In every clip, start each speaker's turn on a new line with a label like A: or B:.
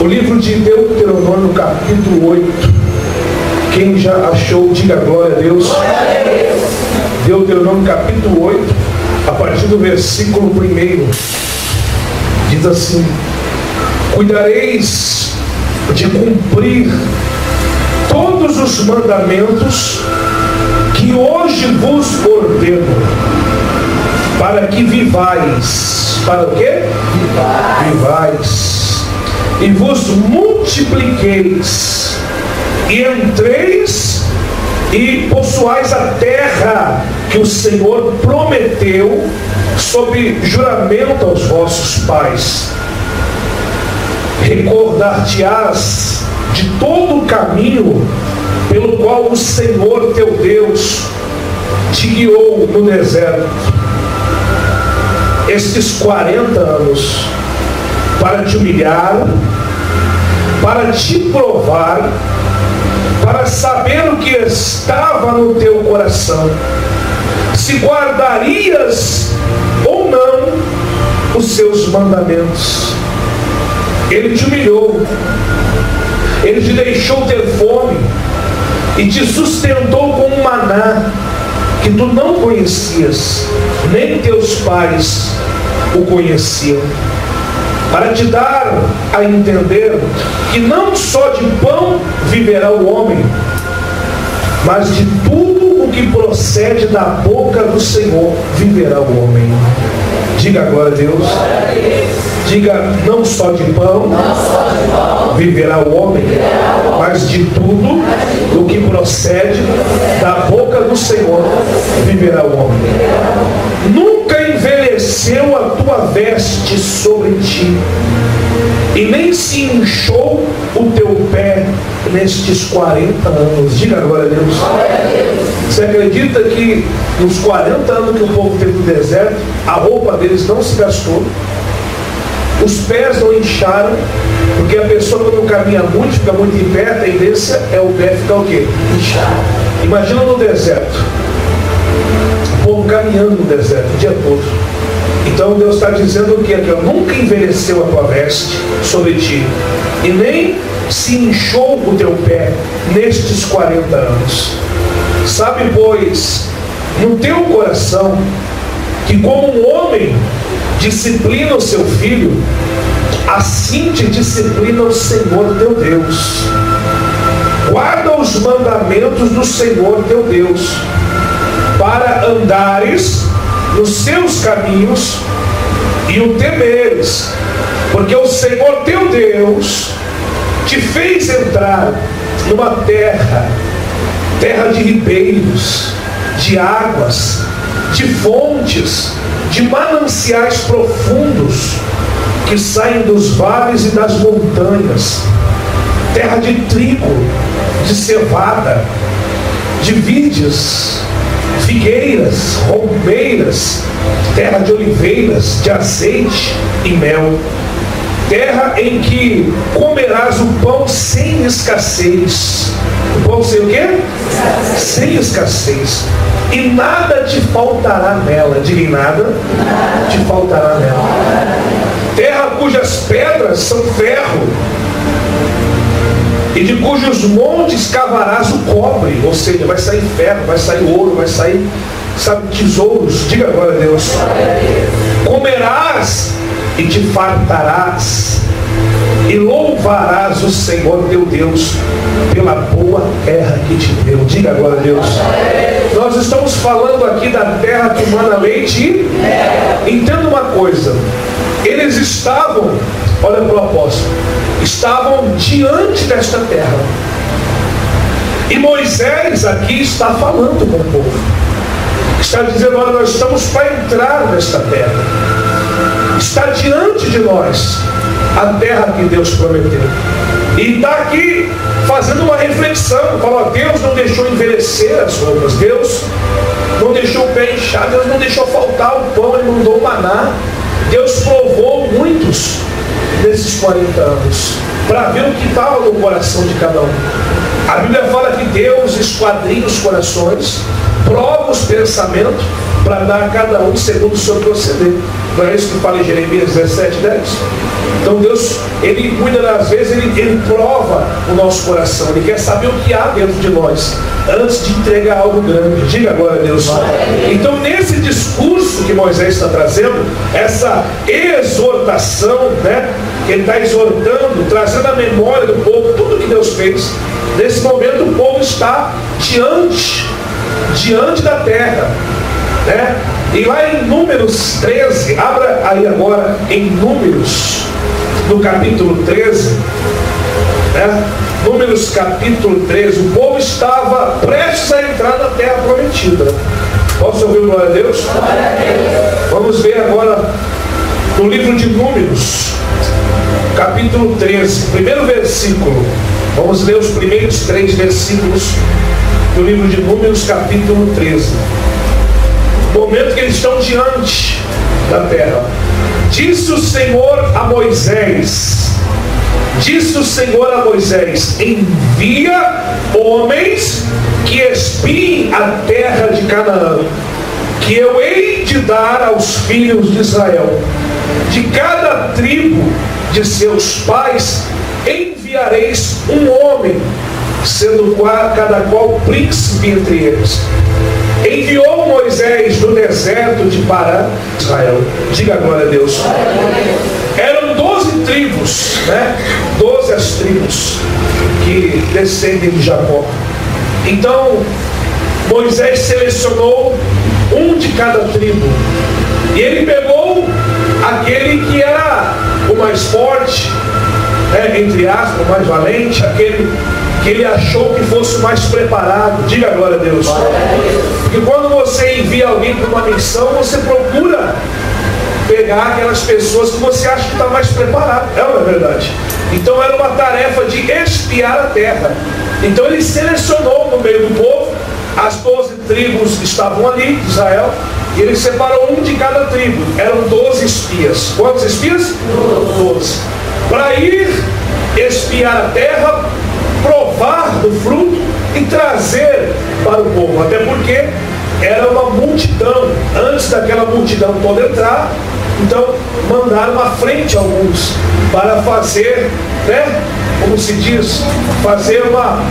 A: livro de Deuteronômio, capítulo 8. Quem já achou, diga glória a Deus. Deuteronômio, capítulo 8, a partir do versículo 1, diz assim: cuidareis de cumprir todos os mandamentos que hoje vos ordeno, para que vivais. Para o quê? Vivais. E vos multipliqueis, e entreis e possuais a terra que o Senhor prometeu sob juramento aos vossos pais. Recordar-te-ás de todo o caminho pelo qual o Senhor teu Deus te guiou no deserto estes 40 anos, para te humilhar, para te provar, para saber o que estava no teu coração, se guardarias ou não os seus mandamentos. Ele te humilhou, ele te deixou ter fome e te sustentou com um maná que tu não conhecias, nem teus pais o conheciam, para te dar a entender que não só de pão viverá o homem, mas de tudo o que procede da boca do Senhor viverá o homem. Diga agora a Deus. Diga: não só de pão viverá o homem, mas de tudo o que procede da boca do Senhor viverá o homem. Nunca envelheceu a tua veste sobre ti, e nem se inchou o teu pé nestes 40 anos. Diga agora a Deus. Você acredita que nos 40 anos que o povo teve no deserto, a roupa deles não se gastou, os pés não incharam? Porque a pessoa, quando caminha muito, fica muito em pé, a tendência é o pé ficar o quê? Inchado. Imagina no deserto, o povo caminhando no deserto o dia todo. Então Deus está dizendo o quê? Que nunca envelheceu a tua veste sobre ti, e nem se inchou o teu pé nestes 40 anos. Sabe, pois, no teu coração, que como um homem disciplina o seu filho, assim te disciplina o Senhor teu Deus. Guarda os mandamentos do Senhor teu Deus, para andares nos seus caminhos e o temeres, porque o Senhor teu Deus te fez entrar numa terra de ribeiros, de águas, de fontes, de mananciais profundos que saem dos vales e das montanhas, terra de trigo, de cevada, de vides, figueiras, rombeiras, terra de oliveiras, de azeite e mel, terra em que comerás o pão sem escassez. O pão sem o quê? Sem escassez. E nada te faltará nela. Diga: nada te faltará nela. Terra cujas pedras são ferro, e de cujos montes cavarás o cobre. Ou seja, vai sair ferro, vai sair ouro, vai sair, sabe, tesouros. Diga agora a Deus. Comerás e te fartarás, e louvarás o Senhor teu Deus pela boa terra que te deu. Diga agora a Deus. Nós estamos falando aqui da terra que mana leite e... Entenda uma coisa, eles estavam, olha para o apóstolo, estavam diante desta terra, e Moisés aqui está falando com o povo, está dizendo: olha, nós estamos para entrar nesta terra, está diante de nós a terra que Deus prometeu, e está aqui fazendo uma reflexão. Fala: Deus não deixou envelhecer as roupas, Deus não deixou o pé inchado, Deus não deixou faltar o pão, Ele mandou o maná. Deus provou muitos nesses 40 anos, para ver o que estava no coração de cada um. A Bíblia fala que Deus esquadrinha os corações, prova os pensamentos, para dar a cada um segundo o seu proceder. Não é isso que fala em Jeremias 17:10? Então Deus, Ele muitas das vezes, Ele prova o nosso coração. Ele quer saber o que há dentro de nós, antes de entregar algo grande. Diga glória a Deus. Então nesse discurso que Moisés está trazendo, essa exortação, né? Que ele está exortando, trazendo à memória do povo tudo que Deus fez. Nesse momento o povo está diante da terra, né? E lá em Números 13, abra aí agora em Números, no capítulo 13, né? Números capítulo 13, o povo estava prestes a entrar na terra prometida. Posso ouvir glória a Deus? Glória a Deus. Vamos ver agora no livro de Números, capítulo 13, primeiro versículo. Vamos ler os primeiros 3 versículos do livro de Números, capítulo 13. No momento que eles estão diante da terra. Disse o Senhor a Moisés, envia homens que espiem a terra de Canaã, que eu hei de dar aos filhos de Israel. De cada tribo de seus pais enviareis um homem, sendo cada qual príncipe entre eles. Enviou Moisés no deserto de Pará, Israel. Diga glória a Deus. Eram 12 tribos, né? 12 as tribos que descendem de Jacó. Então Moisés selecionou um de cada tribo, e ele pegou aquele que era o mais forte, né? Entre aspas, o mais valente, aquele que ele achou que fosse mais preparado. Diga glória a Deus. Porque quando você envia alguém para uma missão, você procura pegar aquelas pessoas que você acha que está mais preparado. É ou não é verdade? Então era uma tarefa de espiar a terra. Então ele selecionou no meio do povo, as 12 tribos estavam ali, de Israel, e ele separou um de cada tribo. Eram 12 espias. Quantos espias? 12. Para ir espiar a terra, provar do fruto e trazer para o povo. Até porque era uma multidão. Antes daquela multidão toda entrar, então mandaram à frente alguns para fazer, né? Como se diz, fazer uma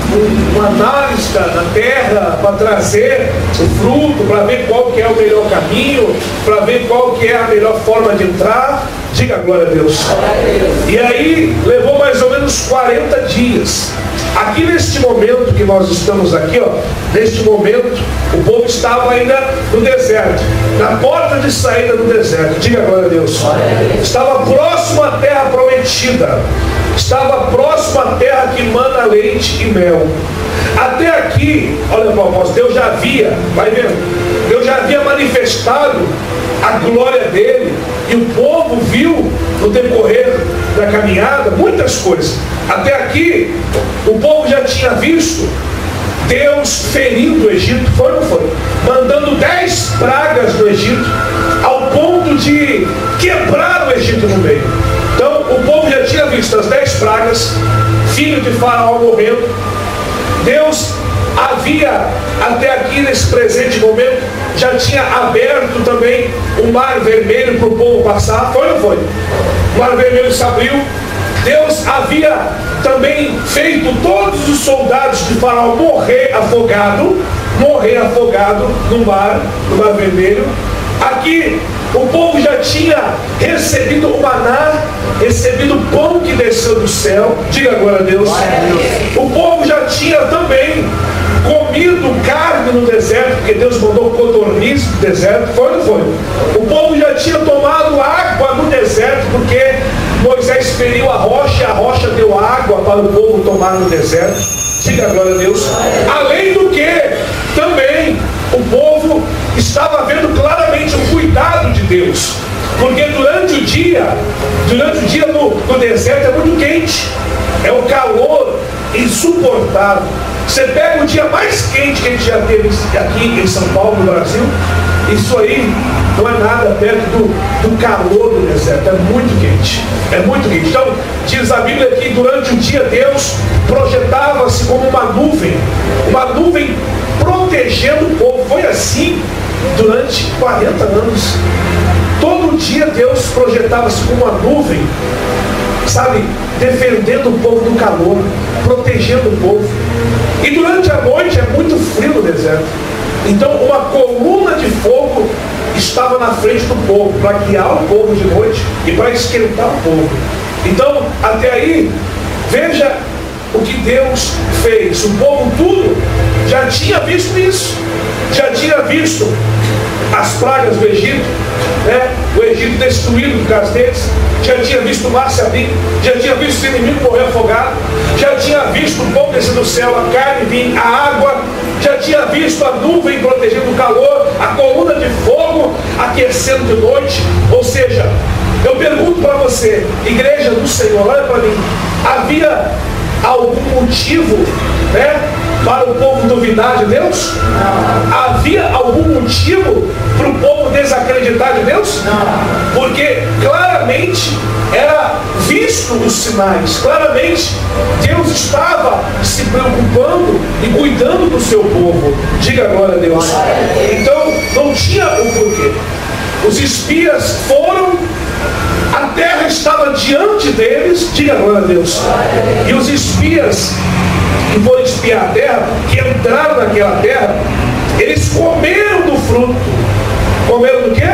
A: análise da terra, para trazer o fruto, para ver qual que é o melhor caminho, para ver qual que é a melhor forma de entrar. Diga glória a Deus. E aí levou mais ou menos 40 dias. Aqui neste momento que nós estamos aqui, ó, neste momento, o povo estava ainda no deserto, na porta de saída do deserto. Diga glória a Deus. Estava próximo à terra prometida. Estava próximo à terra que mana leite e mel. Até aqui, olha irmãos, Deus já havia, vai vendo, Deus já havia manifestado a glória dele, e o povo viu no decorrer da caminhada muitas coisas. Até aqui, o povo já tinha visto Deus ferindo o Egito, foi ou não foi? Mandando 10 pragas no Egito, ao ponto de quebrar o Egito no meio. Então, o povo já tinha visto as 10 pragas, filho de Faraó morrendo. Deus havia, até aqui nesse presente momento, já tinha aberto também o mar vermelho para o povo passar, foi ou não foi? O mar vermelho se abriu. Deus havia também feito todos os soldados de Faraó morrer afogado no mar vermelho. Aqui o povo já tinha recebido o maná, recebido o pão que desceu do céu. Diga agora a Deus. O povo já tinha também comido carne no deserto, porque Deus mandou codorniz no deserto, foi ou não foi? O povo já tinha tomado água no deserto, porque Moisés feriu a rocha deu água para o povo tomar no deserto. Diga glória a Deus. Além do que, também o povo estava vendo claramente o cuidado de Deus, porque durante o dia no deserto é muito quente, é um calor insuportável. Você pega o dia mais quente que a gente já teve aqui em São Paulo, no Brasil, isso aí não é nada perto do calor do deserto. É muito quente. É muito quente. Então, diz a Bíblia que durante o dia Deus projetava-se como uma nuvem protegendo o povo. Foi assim durante 40 anos. Todo dia Deus projetava-se como uma nuvem, sabe, defendendo o povo do calor, protegendo o povo. E durante a noite é muito frio no deserto. Então uma coluna de fogo estava na frente do povo, para guiar o povo de noite e para esquentar o povo. Então, até aí, veja o que Deus fez. O povo tudo já tinha visto isso. Já tinha visto as pragas do Egito, né? O Egito destruído por causa deles. Já tinha visto o mar se abrir. Já tinha visto os inimigos morrer afogados. Já tinha visto o pão descer do céu, a carne vir, a água. Já tinha visto a nuvem protegendo o calor, a coluna de fogo aquecendo de noite. Ou seja, eu pergunto para você, igreja do Senhor, olha para mim, havia algum motivo, né, para o povo duvidar de Deus? Não. Havia algum motivo para o povo desacreditar de Deus? Não. Porque claramente era visto os sinais, claramente Deus estava se preocupando e cuidando do seu povo. Diga glória a Deus. Então não tinha o porquê. Os espias foram, a terra estava diante deles, diga glória a Deus. E os espias que foram espiar a terra, que entraram naquela terra, eles comeram do fruto. Comeram do quê?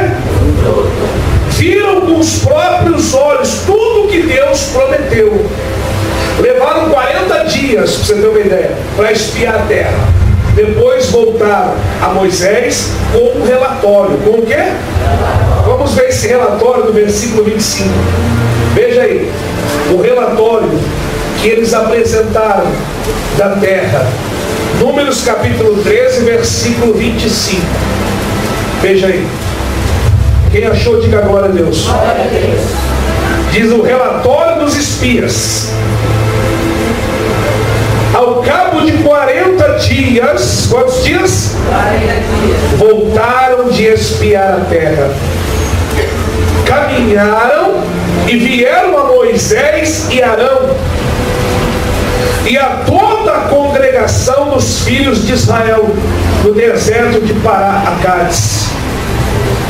A: Viram com os próprios olhos tudo que Deus prometeu. Levaram 40 dias, para você ter uma ideia, para espiar a terra. Depois voltaram a Moisés com um relatório. Com o quê? Vamos ver esse relatório do versículo 25. Veja aí, o relatório que eles apresentaram da terra. Números capítulo 13, versículo 25. Veja aí. Quem achou, diga glória a Deus. Diz o relatório dos espias. Ao cabo de 40 dias, quantos dias? 40 dias. Voltaram de espiar a terra. Caminharam e vieram a Moisés e Arão e a toda a congregação dos filhos de Israel no deserto de Pará-Acades.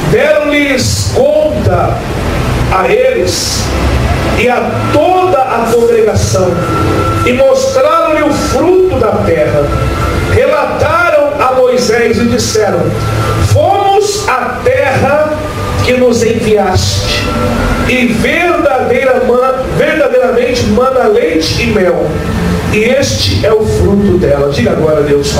A: Deram-lhes conta a eles e a toda a congregação e mostraram-lhe o fruto da terra. Relataram a Moisés e disseram: fomos à terra que nos enviaste, e verdadeiramente mana leite e mel, e este é o fruto dela. Diga agora a Deus.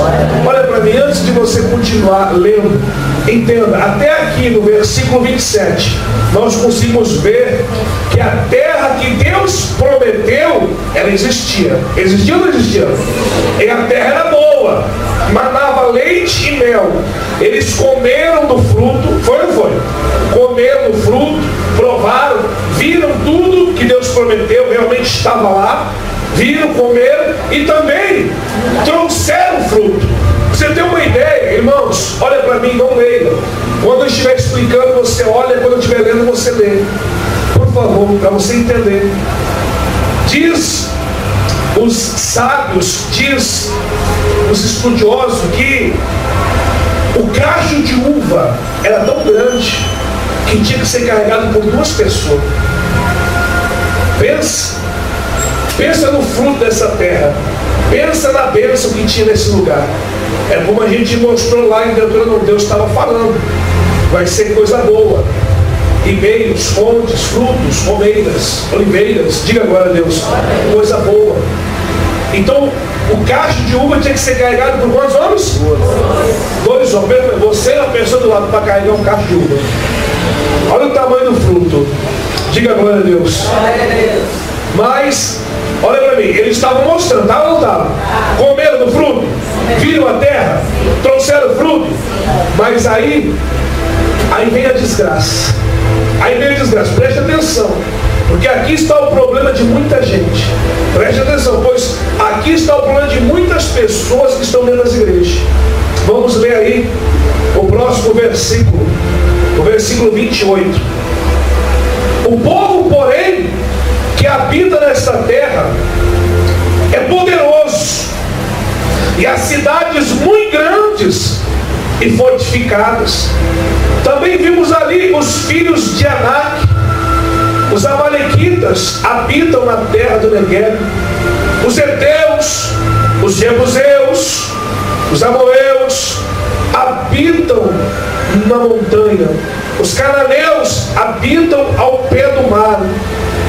A: Olha para mim, antes de você continuar lendo, entenda, até aqui no versículo 27, nós conseguimos ver que a terra que Deus prometeu, ela existia. Existia ou não existia? E a terra era boa, manava leite e mel. Eles comeram do fruto, foi ou não foi? Comeram do fruto, provaram, viram tudo que Deus prometeu, realmente estava lá. Viram, comeram e também trouxeram fruto. Você tem uma ideia, irmãos? Olha para mim, não leia. Quando eu estiver explicando, você olha. Quando eu estiver lendo, você lê. Por favor, para você entender. Diz os sábios, diz os estudiosos, que o cacho de uva era tão grande que tinha que ser carregado por 2 pessoas. Pensa no fruto dessa terra. Pensa na bênção que tinha nesse lugar. É como a gente mostrou lá em Deuteronômio. Deus estava falando. Vai ser coisa boa. Ribeiros, fontes, frutos, oliveiras. Diga agora a Deus. Coisa boa. Então, o cacho de uva tinha que ser carregado por quantos homens? 2 homens. Você é a pessoa do lado para carregar um cacho de uva. Olha o tamanho do fruto. Diga glória a Deus. Mas, olha para mim, eles estavam mostrando, estava ou não estava? Comeram do fruto, viram a terra, trouxeram fruto, mas aí vem a desgraça. Aí vem a desgraça, preste atenção, porque aqui está o problema de muita gente. Preste atenção, pois aqui está o problema de muitas pessoas que estão dentro das igrejas. Vamos ler aí o próximo versículo. no versículo 28. O povo, porém, que habita nesta terra é poderoso, e as cidades muito grandes e fortificadas. Também vimos ali os filhos de Anak. Os amalequitas habitam na terra do Negueb. Os heteus, os jebuseus, os amorreus habitam na montanha. Os cananeus habitam ao pé do mar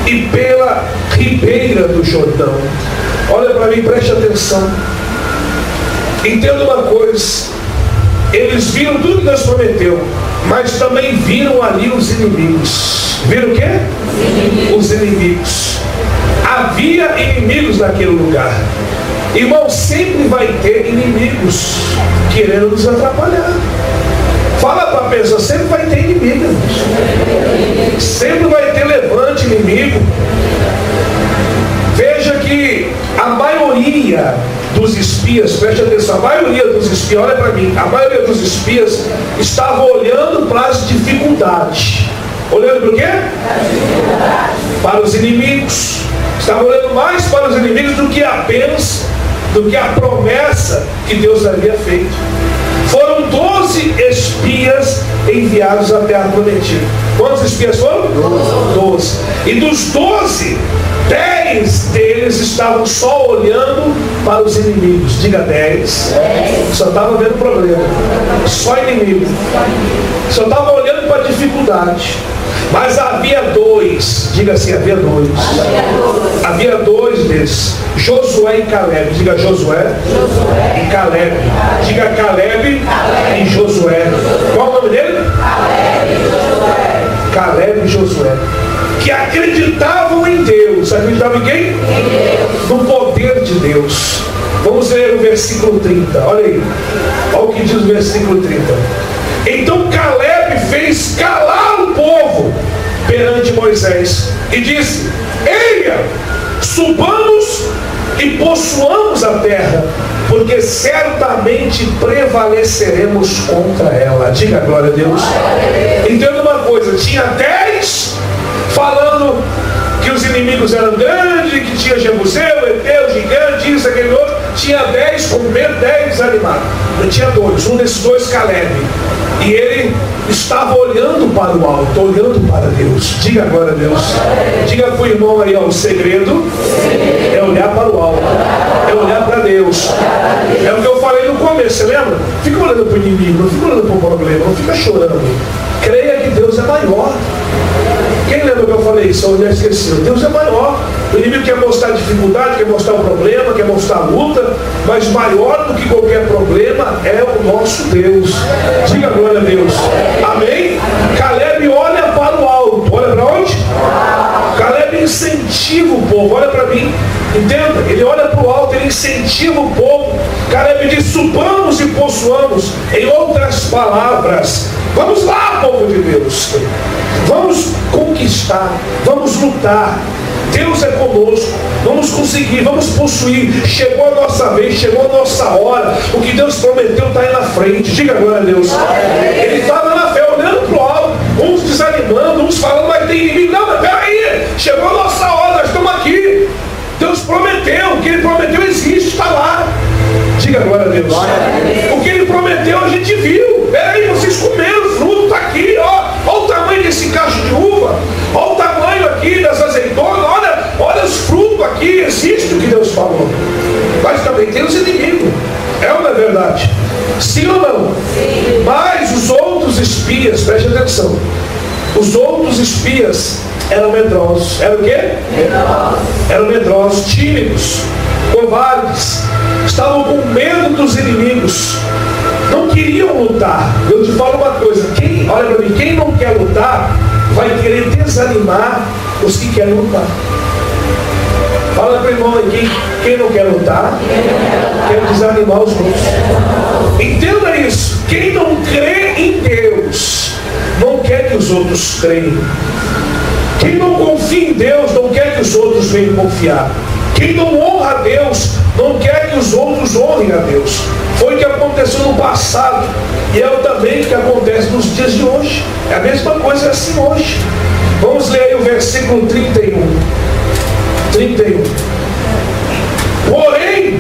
A: e pela ribeira do Jordão. Olha para mim, preste atenção. Entenda uma coisa. Eles viram tudo que Deus prometeu, mas também viram ali os inimigos. Viram o quê? Os inimigos. Havia inimigos naquele lugar. Irmão, sempre vai ter inimigos querendo nos atrapalhar. Fala para a pessoa, sempre vai ter inimigo, irmãos. Sempre vai ter levante inimigo. Veja que a maioria dos espias, preste atenção, a maioria dos espias, olha para mim, a maioria dos espias estava olhando para as dificuldades. Olhando para o quê? Para os inimigos. Estava olhando mais para os inimigos do que a bênção, do que a promessa que Deus havia feito. Foram 12 espias enviados à terra prometida. Quantos espias foram? 12. E dos 12, 10 deles estavam só olhando para os inimigos. Diga 10. Só estava vendo problema. Só inimigo. Só estava olhando para a dificuldade. Mas havia 2. Diga assim, havia 2. Havia 2 desses. Josué e Caleb. Diga Josué e Caleb. Diga Caleb e Josué. Qual o nome dele? Caleb e Josué. Que acreditavam em Deus. Acreditavam em quem? No poder de Deus. Vamos ler o versículo 30. Olha aí. Olha o que diz o versículo 30. Então Caleb fez calar o povo perante Moisés e disse: eia, subamos e possuamos a terra, porque certamente prevaleceremos contra ela. Diga glória a Deus. Entenda uma coisa, tinha 10 falando que os inimigos eram grandes, que tinha Jebuseu, Eteu, gigante, isso, aquele outro. Tinha 10 com medo, 10 desanimados. Eu tinha 2, um desses 2 Caleb. E ele estava olhando para o alto, olhando para Deus. Diga agora a Deus. Diga para o irmão aí, ó, o segredo é olhar para o alto, é olhar para Deus. É o que eu falei no começo, você lembra? Fica olhando para o inimigo, não fica olhando para o problema, não fica chorando. Creia que Deus é maior. Quem lembra que eu falei isso? Eu já esqueci. Deus é maior. O inimigo quer mostrar dificuldade, quer mostrar o problema, quer mostrar a luta, mas maior do que qualquer problema é o nosso Deus. Diga glória a Deus. Amém? Caleb olha para o alto. Olha para onde? Caleb incentiva o povo. Olha para mim. Entenda? Ele olha para o alto, ele incentiva o povo. Caleb diz: subamos e possuamos. Em outras palavras, vamos lá, povo de Deus. Vamos conquistar, vamos lutar. Deus é conosco, vamos conseguir, vamos possuir. Chegou a nossa vez, chegou a nossa hora. O que Deus prometeu está aí na frente. Diga agora a Deus. Ele estava na fé, olhando para o alto, uns desanimando, uns falando, mas tem inimigo. Não, mas peraí, chegou a nossa hora, nós estamos aqui. Deus prometeu, o que Ele prometeu existe, está lá. Diga agora a Deus. O que Ele prometeu a gente viu. Peraí, vocês comeram o fruto, está aqui, ó. Olha o tamanho desse cacho de uva. Olha o tamanho aqui das azeitonas. Olha os frutos aqui. Existe o que Deus falou. Mas também tem os inimigos. É ou não é verdade? Sim ou não? Sim. Mas os outros espias, preste atenção. Os outros espias eram medrosos. Eram o quê? Medrosos. Eram medrosos, tímidos, covardes. Estavam com medo dos inimigos. Não queriam lutar. Eu te falo uma coisa. Olha para mim, quem não quer lutar vai querer desanimar os que querem lutar. Fala para o irmão aí, quem não quer lutar quer desanimar os outros. Entenda isso. Quem não crê em Deus não quer que os outros creiam. Quem não confia em Deus não quer que os outros venham confiar. Quem não honra a Deus não quer que os outros honrem a Deus. Foi o que aconteceu no passado e é também o que acontece nos dias de hoje. É a mesma coisa assim hoje. Vamos ler aí o versículo 31. Porém,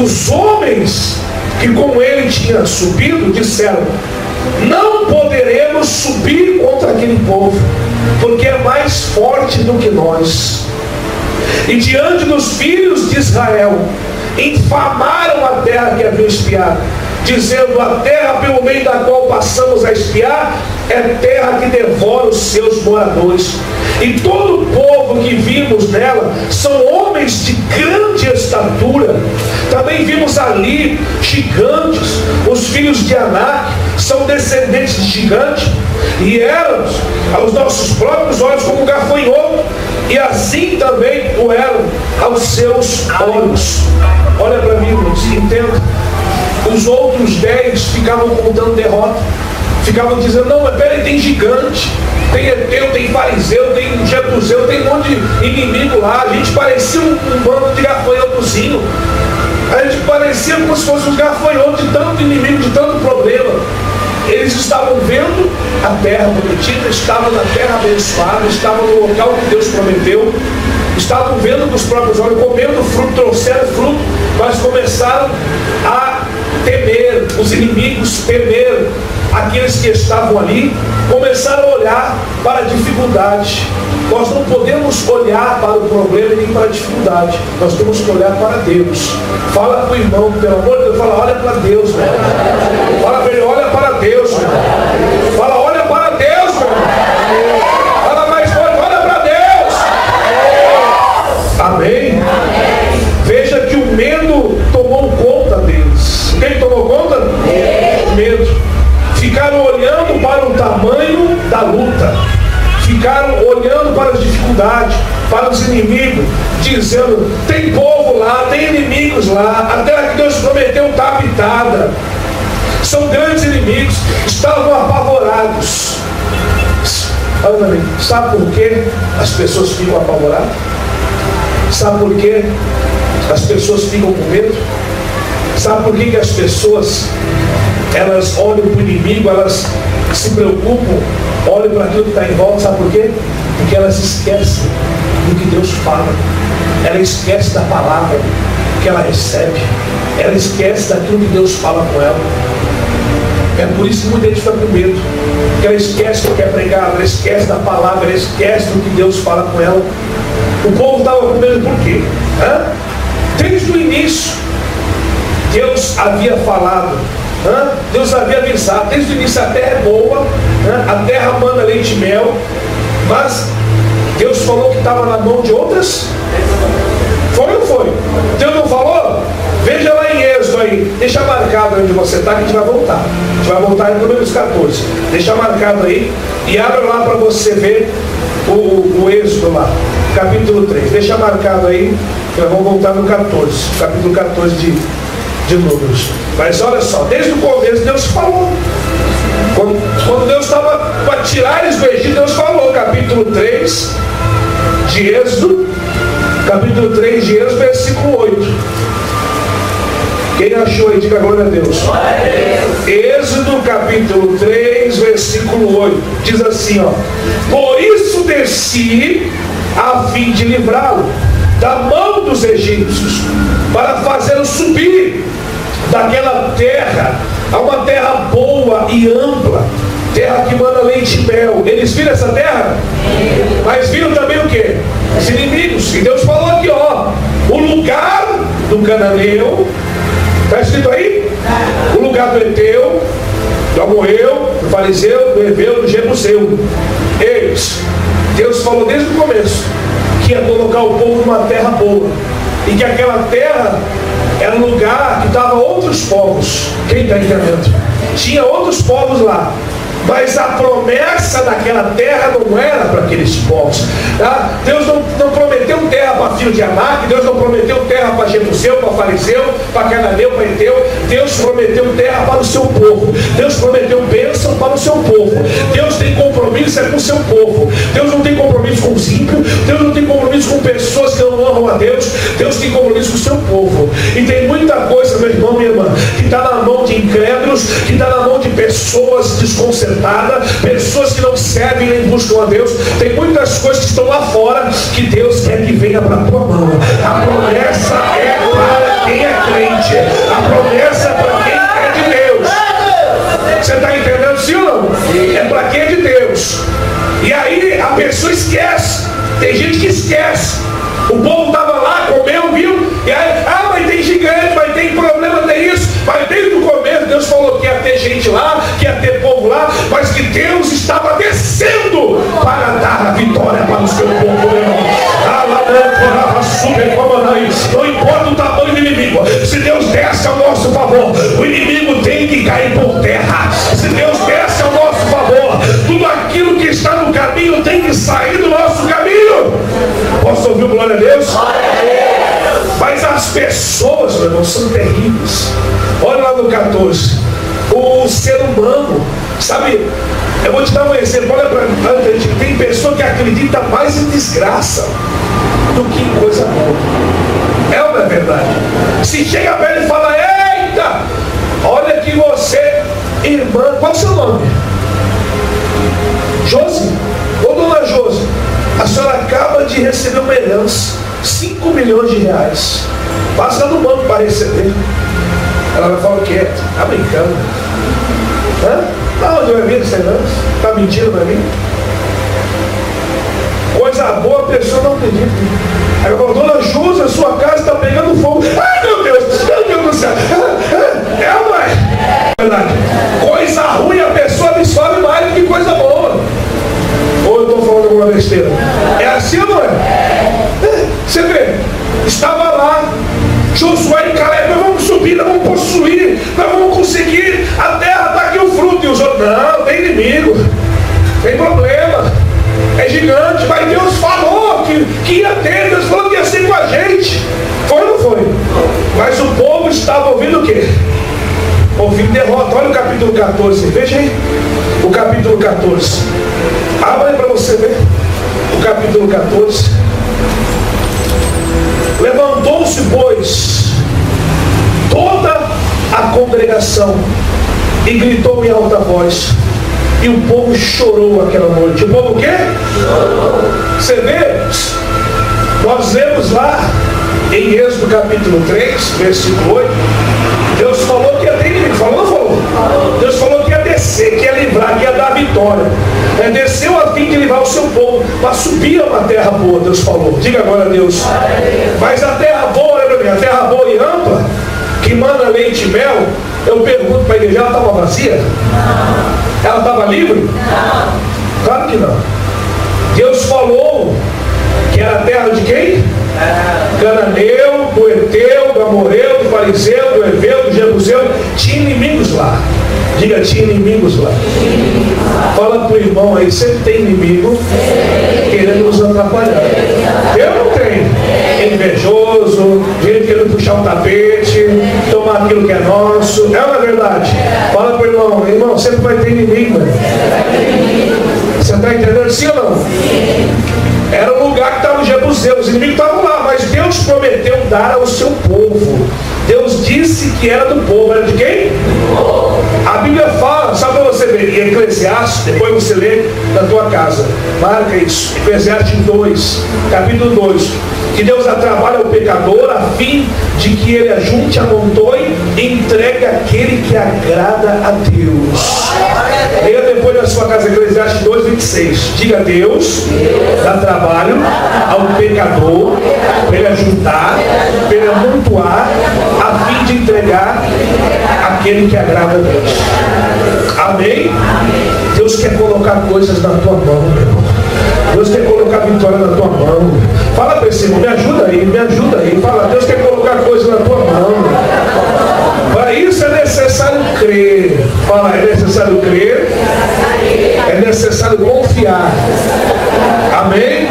A: os homens que com ele tinham subido disseram: não poderemos subir contra aquele povo, porque é mais forte do que nós. E diante dos filhos de Israel infamaram a terra que haviam espiado, dizendo: a terra pelo meio da qual passamos a espiar é terra que devora os seus moradores. E todo o povo que vimos nela são homens de grande estatura. Também vimos ali gigantes. Os filhos de Anak são descendentes de gigantes, e éramos aos nossos próprios olhos como gafanhoto, e assim também o eram aos seus olhos. Olha para mim, irmãos, entenda. Os outros 10 ficavam contando derrota, ficavam dizendo: não, mas peraí, tem gigante, tem Eteu, tem fariseu, tem jebuseu, tem um monte de inimigo lá. A gente parecia um bando de gafanhotozinho. A gente parecia como se fosse uns gafanhotos de tanto inimigo, de tanto problema. Eles estavam vendo a terra prometida, estavam na terra abençoada, estavam no local que Deus prometeu, estavam vendo com os próprios olhos, comendo fruto, trouxeram fruto, mas começaram a temer, os inimigos temeram, aqueles que estavam ali começaram a olhar para a dificuldade. Nós não podemos olhar para o problema nem para a dificuldade, nós temos que olhar para Deus. Fala com o irmão, pelo amor de Deus, fala: olha para Deus, velho. Fala para ele: olha para Deus, velho. Fala: olha para Deus, velho. Fala mais forte: olha para Deus. Amém? Veja que o medo tomou conta deles. Quem tomou conta? Medo. Ficaram olhando para o tamanho da luta, ficaram olhando para as dificuldades, para os inimigos, dizendo: tem povo lá, tem inimigos lá, a terra que Deus prometeu está habitada. São grandes inimigos, estavam apavorados. Olha, sabe por que as pessoas ficam apavoradas? Sabe por que as pessoas ficam com medo? Sabe por que as pessoas, elas olham para o inimigo, elas se preocupam, olham para aquilo que está em volta? Sabe por quê? Porque elas esquecem do que Deus fala, ela esquece da palavra que ela recebe, ela esquece daquilo que Deus fala com ela. É por isso que muita gente fica com medo, porque ela esquece do que é pregado, ela esquece da palavra, ela esquece do que Deus fala com ela. O povo estava com medo por quê? Desde o início Deus havia falado, Deus havia avisado, desde o início: a terra é boa, a terra manda leite e mel. Mas Deus falou que estava na mão de outras. Foi ou não foi? Deus não falou? Veja lá em Êxodo aí, deixa marcado onde você está, que a gente vai voltar. A gente vai voltar em Números 14. Deixa marcado aí e abre lá para você ver o Êxodo lá, capítulo 3. Deixa marcado aí, que nós vamos voltar no 14, capítulo 14 de Números. Mas olha só, desde o começo Deus falou. Quando Deus estava para tirar eles do Egito, Deus falou, capítulo 3 de Êxodo, versículo 8. Quem achou aí, diga glória a Deus. Êxodo capítulo 3, versículo 8. Diz assim, ó: por isso desci a fim de livrá-lo da mão dos egípcios, para fazê-lo subir daquela terra a uma terra boa e ampla, terra que manda leite e mel. Eles viram essa terra? Mas viram também o quê? Os inimigos. E Deus falou aqui, ó: o lugar do cananeu, está escrito aí? O lugar do Eteu, do Amorreu, do Fariseu, do Heveu, do Jebuseu. Eles, Deus falou desde o começo que ia colocar o povo numa terra boa, e que aquela terra era um lugar que estava outros povos. Quem está entendendo? Tinha outros povos lá, mas a promessa daquela terra não era para aqueles povos, tá? Deus não prometeu terra para filho de Anak, Deus não prometeu terra para Jebuseu, para Fariseu, para Cananeu, para Eteu. Deus prometeu terra para o seu povo. Deus prometeu bênção para o seu povo. Deus tem compromisso com o seu povo. Deus não tem compromisso com os ímpios. Deus não tem compromisso com pessoas que não honram a Deus. Deus tem compromisso com o seu povo. E tem muita coisa, meu irmão, minha irmã, que está na mão de incrédulos, que está na mão de pessoas desconcertadas, necessitada, pessoas que não servem nem buscam a Deus. Tem muitas coisas que estão lá fora que Deus quer que venha para a tua mão. A promessa é para quem é crente. A promessa é para quem é de Deus. Você está entendendo, sim ou não? É para quem é de Deus. E aí a pessoa esquece. Tem gente que esquece. O povo estava lá, comeu, viu? E aí, mas tem gigante, mas tem problema, tem isso. Mas desde o começo Deus falou que ia ter gente lá, que ia ter povo lá, mas que Deus estava descendo para dar a vitória para o seu povo. Não importa o tamanho do inimigo, se Deus desce ao nosso favor, o inimigo tem que cair por terra. Se Deus desce ao nosso favor, tudo aquilo que está no caminho tem que sair do nosso caminho. Posso ouvir glória a Deus? Mas as pessoas, meu irmão, são terríveis. Olha lá no 14. O ser humano, sabe, eu vou te dar um exemplo. Olha para mim, tem pessoa que acredita mais em desgraça do que em coisa boa. É ou não é verdade? Se chega para ele e fala: eita, olha que você, irmã, qual é o seu nome? Josi? Ô dona Josi, a senhora acaba de receber uma herança, 5 milhões de reais. Passa no banco para receber. Ela vai falar o quê? Tá brincando? Da onde vai vir essa herança? Tá mentindo para mim? Coisa boa a pessoa não acredita. Aí eu falo: dona Josi, a sua casa está pegando fogo. Ai meu Deus do céu. É ou não é? Verdade. Coisa ruim a pessoa absorve mais do que coisa boa. Ou eu estou falando alguma besteira? É assim ou não é? Você vê, estava lá Josué e Caleb: nós vamos subir, nós vamos possuir, nós vamos conseguir, a terra está aqui o fruto. E os outros: não, tem inimigo, tem problema, é gigante. Mas Deus falou que ia ter, Deus falou que ia ser com a gente. Foi ou não foi? Mas o povo estava ouvindo o quê? Ouvindo derrota. Olha o capítulo 14, veja aí o capítulo 14. Abra aí para você ver o capítulo 14. Levantou-se, pois, toda a congregação e gritou em alta voz, e o povo chorou aquela noite. O povo o quê? Você vê? Nós lemos lá em Êxodo capítulo 3, versículo 8, Deus falou que ia ter inimigo. Falou ou não falou? Deus falou que ia descer, que ia livrar, que ia dar a vitória. Desceu a fim de livrar o seu povo, mas subia uma terra boa, Deus falou. Diga agora a Deus. Mas a terra boa, lembra bem, a terra boa e ampla, que manda leite e mel, eu pergunto para a igreja: ela estava vazia? Não. Ela estava livre? Não. Claro que não. Deus falou que era a terra de quem? Cananeu, do Eteu, do Amoreu, do Fariseu, do Heveu, do Jebuseu. Tinha inimigos lá. Diga: tinha inimigos lá. Fala para o irmão aí: sempre tem inimigo querendo nos atrapalhar. Eu não tenho. Invejoso, gente querendo puxar o tapete, tomar aquilo que é nosso. É uma verdade. Fala para o irmão: irmão, sempre vai ter inimigo, mano. Você está entendendo, sim ou não? Era o lugar que estavam os jebuseus, os inimigos estavam lá, mas Deus prometeu dar ao seu povo. Deus disse que era do povo. Era de quem? A Bíblia fala, sabe para você ver, em Eclesiastes, depois você lê na tua casa, marca isso, Eclesiastes 2, capítulo 2, que Deus dá trabalho ao pecador a fim de que ele ajunte, amontoe e entregue aquele que agrada a Deus. Leia depois na sua casa Eclesiastes 2, 26. Diga: Deus dá trabalho ao pecador para ele ajuntar, para ele amontoar, a fim de entregar aquele que agrada a Deus. Amém? Deus quer colocar coisas na tua mão, meu irmão. Deus quer colocar vitória na tua mão. Fala para esse irmão: me ajuda aí, me ajuda aí. Fala: Deus quer colocar coisas na tua mão. Para isso é necessário crer. Fala: é necessário crer. É necessário confiar. Amém?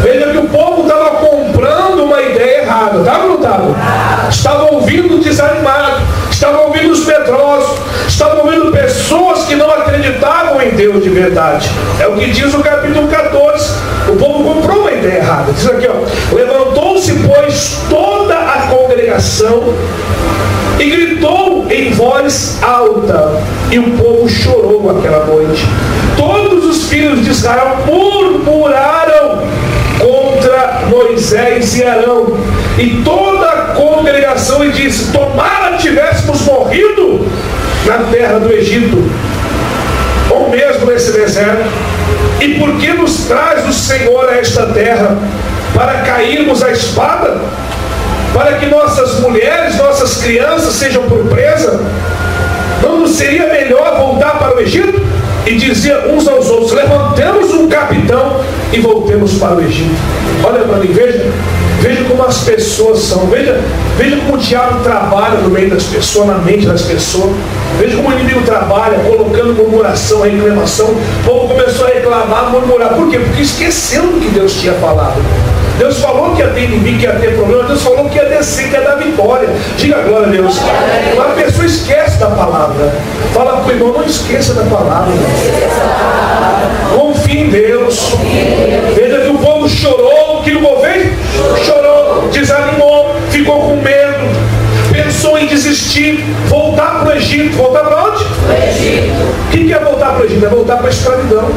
A: Veja que o povo estava comprando uma ideia errada. Estava ou não estava? Estava ouvindo desanimado. Estava ouvindo os medrosos. Estava ouvindo pessoas que não acreditavam em Deus de verdade. É o que diz o capítulo 14. O povo comprou uma ideia errada. Diz aqui, ó: levantou-se, pois, toda a congregação e gritou em voz alta, e o povo chorou aquela noite. Todos os filhos de Israel murmuraram contra Moisés e Arão, e toda a congregação lhe disse: tomara tivéssemos morrido na terra do Egito, ou mesmo nesse deserto. E por que nos traz o Senhor a esta terra? Para cairmos à espada? Para que nossas mulheres, nossas crianças sejam por presa? Não nos seria melhor voltar para o Egito? E dizia uns aos outros: levantemos um capitão e voltemos para o Egito. Olha para mim, veja como as pessoas são, veja como o diabo trabalha no meio das pessoas, na mente das pessoas. Veja como o inimigo trabalha, colocando murmuração, reclamação. O povo começou a reclamar, murmurar. Por quê? Porque esquecendo o que Deus tinha falado. Deus falou que ia ter inimigo, que ia ter problema. Deus falou que ia descer, que ia dar vitória. Diga glória a Deus. A pessoa esquece da palavra. Fala para o irmão: não esqueça da palavra. Confie em Deus. Veja que o povo chorou. O que o povo fez? Chorou, desanimou, ficou com medo, pensou em desistir, voltar para o Egito. Voltar para onde? Para o Egito. O que é voltar para o Egito? É voltar para a escravidão,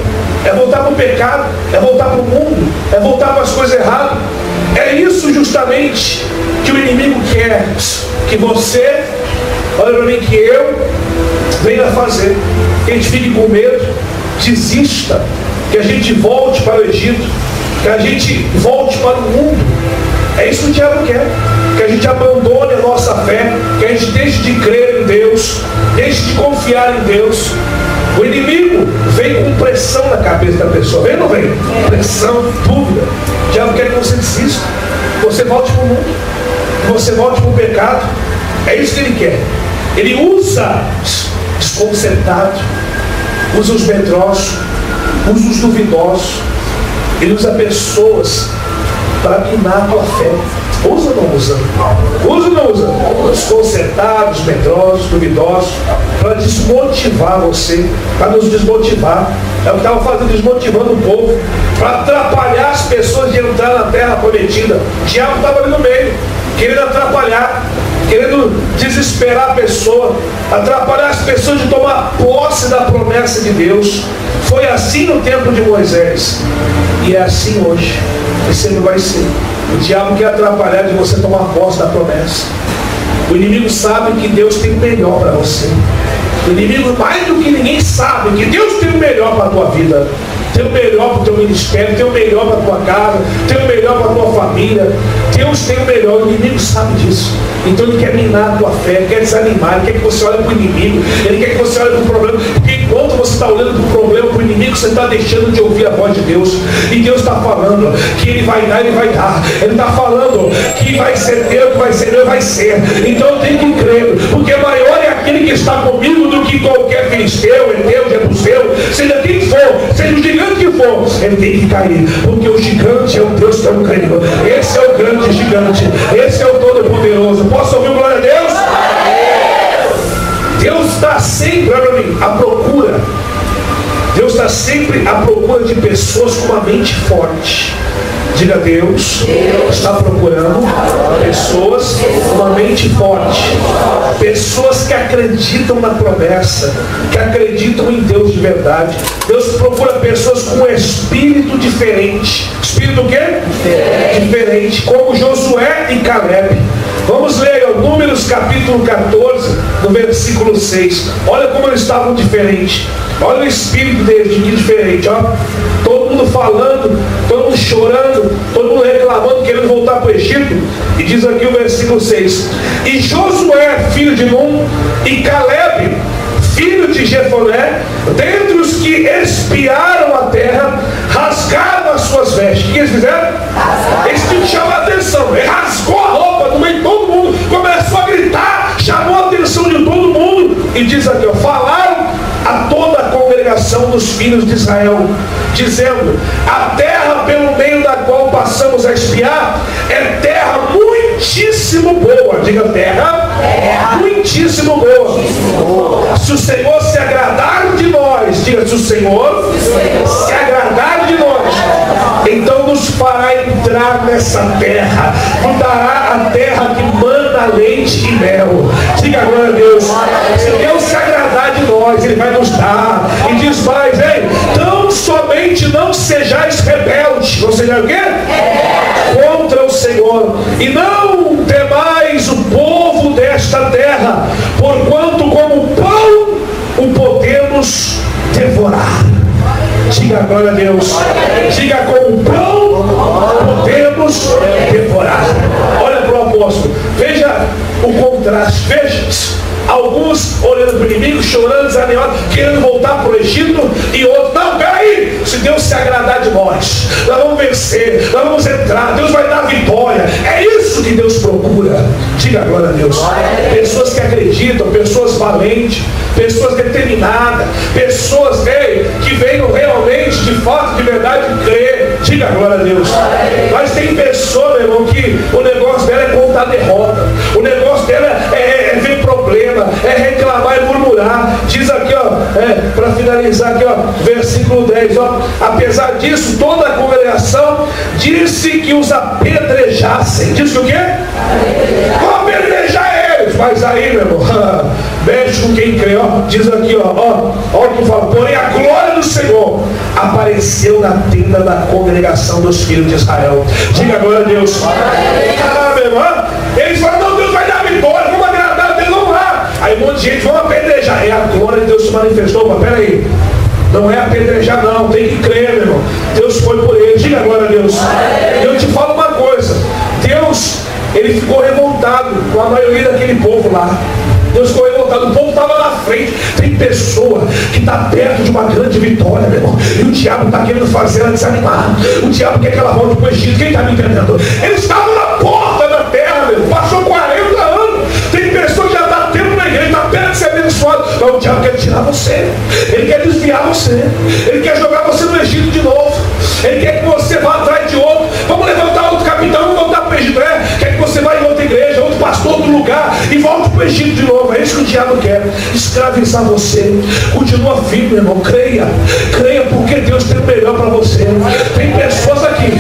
A: é voltar para o pecado, é voltar para o mundo, é voltar para as coisas erradas. É isso justamente que o inimigo quer que você, olha para mim, que eu venha fazer. Que a gente fique com medo, desista, que a gente volte para o Egito, que a gente volte para o mundo. É isso que o diabo quer. Que a gente abandone a nossa fé, que a gente deixe de crer em Deus, deixe de confiar em Deus. O inimigo vem com pressão na cabeça da pessoa. Vem ou não vem? Pressão, dúvida. O diabo quer que você desista, que você volte para o mundo, que você volte para o pecado. É isso que ele quer. Ele usa desconcertado, usa os medrosos, usa os duvidosos. Ele usa pessoas para minar a tua fé. Usa ou não usa? Usa ou não usa? Desconcertados, medrosos, duvidosos, para desmotivar você, para nos desmotivar. É o que estava fazendo, desmotivando o povo, para atrapalhar as pessoas de entrar na terra prometida. O diabo estava ali no meio, querendo atrapalhar, querendo desesperar a pessoa, atrapalhar as pessoas de tomar posse da promessa de Deus. Foi assim no tempo de Moisés, e é assim hoje, e sempre vai ser. O diabo quer atrapalhar de você tomar posse da promessa. O inimigo sabe que Deus tem o melhor para você. O inimigo, mais do que ninguém, sabe que Deus tem o melhor para a tua vida. Tem o melhor para o teu ministério, tem o melhor para a tua casa, tem o melhor para a tua família. Deus tem o melhor, o inimigo sabe disso. Então ele quer minar a tua fé, ele quer desanimar, ele quer que você olhe para o inimigo, ele quer que você olhe para o problema, porque enquanto você está olhando para o problema, para o inimigo, você está deixando de ouvir a voz de Deus. E Deus está falando que ele vai dar, ele vai dar. Ele está falando que vai ser teu, que vai ser meu, vai ser. Então eu tenho que crer, porque maior é aquele que está comigo do que qualquer filisteu, Eteu, Jebuseu, seja quem for, seja o gigante que for, ele tem que cair, porque o gigante é o Deus que eu creio. Esse é o grande gigante, esse é o todo-poderoso. Posso ouvir glória a Deus? Deus está sempre à procura. Deus está sempre à procura de pessoas com uma mente forte. Diga: Deus está procurando pessoas com uma mente forte, pessoas que acreditam na promessa, que acreditam em Deus de verdade. Deus procura pessoas com um espírito diferente. Espírito o quê? Diferente, como Josué e Caleb. Vamos ler Números capítulo 14, no versículo 6. Olha como eles estavam diferentes. Olha o espírito deles, que diferente, ó. Todo mundo falando, todo mundo chorando, todo mundo reclamando, querendo voltar para o Egito. E diz aqui o versículo 6: e Josué, filho de Nun, e Caleb, filho de Jefoné, dentre os que espiaram a terra, rasgaram as suas vestes. O que eles fizeram? Eles tinham que chamar a atenção. Ele rasgou a roupa no meio de todo mundo, começou a gritar, chamou a atenção de todo mundo. E diz aqui, ó, falaram a toda a congregação dos filhos de Israel, dizendo: a terra pelo meio da qual passamos a espiar é terra muitíssimo boa. Diga: terra muitíssimo boa. Se o Senhor se agradar de nós, diga: se o Senhor se agradar de nós, então nos fará entrar nessa terra, nos dará a terra que manda leite e mel. Diga glória a Deus. Se Deus se agradar de nós, Ele vai nos dar. E diz mais, hein? Tão somente não sejais rebeldes. Ou seja, o quê? Contra o Senhor. E não temais o povo desta terra, porquanto como pão o podemos devorar. Diga glória a Deus. Diga, como pão podemos devorar. Olha para o apóstolo. Veja o contraste. Veja. Alguns olhando para o inimigo, chorando, desanimados, querendo voltar para o Egito, e outros, não, peraí, se Deus se agradar de nós vamos vencer, nós vamos entrar, Deus vai dar vitória. É isso que Deus procura. Diga glória a Deus. Pessoas que acreditam, pessoas valentes, pessoas determinadas, pessoas que venham realmente, de fato, de verdade, crer. Diga glória a Deus. Mas tem pessoa, meu irmão, que o negócio dela é contar derrota, o negócio dela é ver problema, é reclamar e murmurar. Diz aqui, para finalizar aqui, versículo 10, apesar disso, toda a congregação disse que os apedrejassem. Diz que o quê? Vão apedrejar eles. Mas aí, meu irmão, mexe com quem crê, diz aqui, olha o que fala. Porém, a glória do Senhor apareceu na tenda da congregação dos filhos de Israel. Diga glória a Deus. Meu irmão, eles falam, não, Deus vai dar vitória, vamos agradar a Deus, vamos lá. Aí um monte de gente, vamos apedrejar. E a glória de Deus se manifestou. Mas peraí, não é apedrejar não, tem que crer, meu irmão. Deus foi por ele. Diga glória a Deus. Eu te falo uma coisa, Deus, Ele ficou revoltado com a maioria daquele povo lá. Deus ficou revoltado, o povo estava na frente. Tem pessoa que está perto de uma grande vitória, meu irmão, e o diabo está querendo fazer ela desanimar. O diabo quer que ela volte para o Egito. Quem está me entendendo? Eles estavam na porta da terra, meu irmão. Passou 40 anos. Tem pessoa que já está tempo na igreja, está perto de ser abençoado, mas o diabo quer tirar você, ele quer desviar você, ele quer jogar você no Egito de novo, ele quer que você vá atrás de outro. Vamos levantar outro capitão, vamos voltar para o Egito. Quer que você vá em outra igreja, outro pastor, outro lugar, e volte para o Egito de novo. É isso que o diabo quer, escravizar você. Continua firme, meu irmão, creia, porque Deus tem o melhor para você. Tem pessoas aqui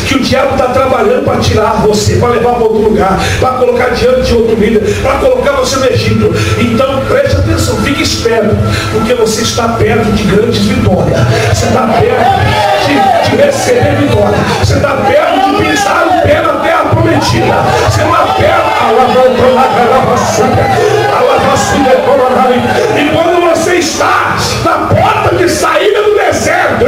A: que o diabo está trabalhando para tirar você, para levar para outro lugar, para colocar diante de outro líder, para colocar você no Egito. Então preste atenção, fique esperto, porque você está perto de grandes vitórias. Você está perto de receber vitória. Você está perto de pisar o pé na terra prometida. Você está perto. E quando você está na porta de saída do deserto,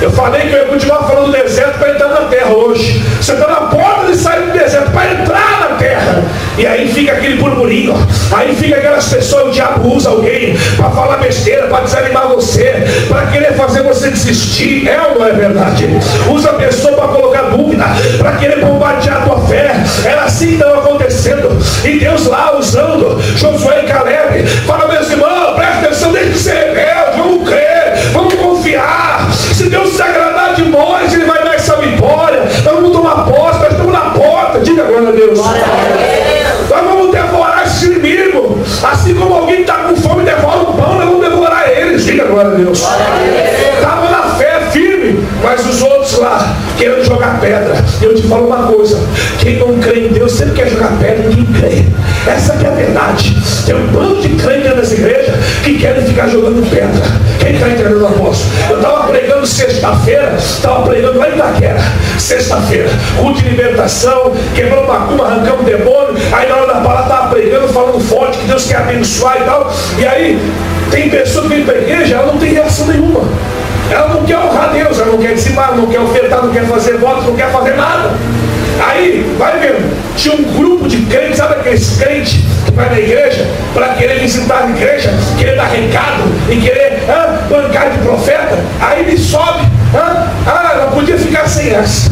A: eu falei que eu ia continuar falando do deserto para entrar na terra hoje. Você está na porta de saída do deserto para entrar na terra. E aí fica aquele burburinho, aí fica aquelas pessoas, o diabo usa alguém para falar besteira, para desanimar você, para querer fazer você desistir. É ou não é verdade? Usa a pessoa para colocar dúvida, para querer bombardear a tua fé. Era assim que estava acontecendo. E Deus lá usando Josué e Caleb, fala, meus irmãos, presta atenção, deixa de ser rebelde, vamos crer, vamos confiar. Se Deus se agradar de nós, Ele vai dar essa vitória. Nós vamos tomar posse, nós estamos na porta. Diga glória a Deus. Nós vamos devorar esse inimigo. Assim como alguém está com fome e devora o pão, nós vamos devorar eles. Diga glória a Deus. Estava na fé firme, mas os outros lá querendo jogar pedra. Eu te falo uma coisa, quem não crê em Deus sempre quer jogar pedra em quem crê. Essa que é a verdade. Tem um bando de crentes nessa igreja que querem ficar jogando pedra. Quem está entendendo, apóstolo? Eu estava pregando sexta-feira, estava pregando lá em Itaquera, sexta-feira, culto de libertação, quebrando macumba, arrancando demônio. Aí na hora da palavra estava pregando, falando forte, que Deus quer abençoar e tal. E aí tem pessoa que vem para a igreja, ela não tem reação nenhuma. Ela não quer honrar Deus, ela não quer dizimar, não quer ofertar, não quer fazer votos, não quer fazer nada. Aí, vai vendo, tinha um grupo de crentes, sabe aqueles crentes que vai na igreja para querer visitar a igreja, querer dar recado e querer bancar de profeta. Aí ele sobe, ela podia ficar sem essa.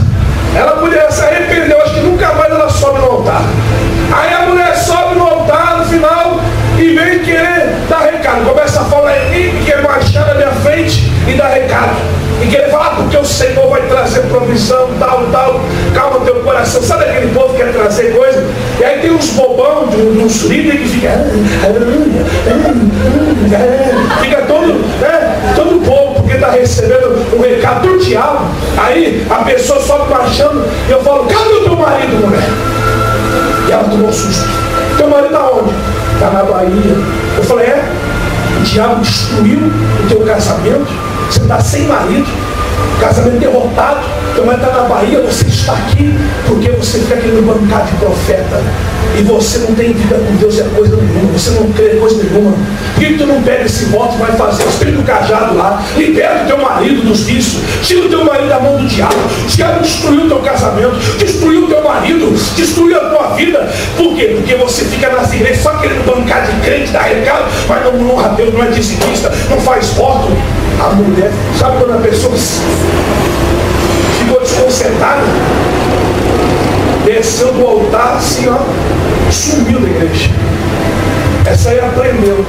A: Ela podia se arrepender, eu acho que nunca mais ela sobe no altar. Aí a mulher sobe no altar no final e vem querer dar recado. Começa a falar em mim, quer marchar na minha frente e dar recado. E querer falar, porque o Senhor vai trazer provisão, tal. Calma teu coração. Sabe aquele povo que quer trazer coisa? E aí tem uns bobão, uns líderes que ficam. Fica todo povo, porque está recebendo um recado do diabo. Aí a pessoa sobe marchando e eu falo: cadê o teu marido, mulher? E ela tomou um susto. Teu marido está onde? Está na Bahia. Eu falei: é? O diabo destruiu o teu casamento. Você está sem marido, casamento derrotado. Teu marido está na Bahia. Você está aqui porque você fica querendo bancar de profeta. E você não tem vida com Deus, é coisa nenhuma. Você não crê coisa nenhuma. Por que tu não pega esse voto e vai fazer? Espírito do cajado lá. Liberta o teu marido dos vícios. Tira o teu marido da mão do diabo. O diabo destruiu o teu casamento. Destruiu o teu marido. Destruiu a tua vida. Por quê? Porque você fica nas igrejas só querendo bancar de crente, dar recado, mas não honra Deus, não é dizimista, não faz voto. A mulher, sabe quando a pessoa ficou desconcertada? Desceu do altar assim, ó, sumiu da igreja. Essa aí aprendeu,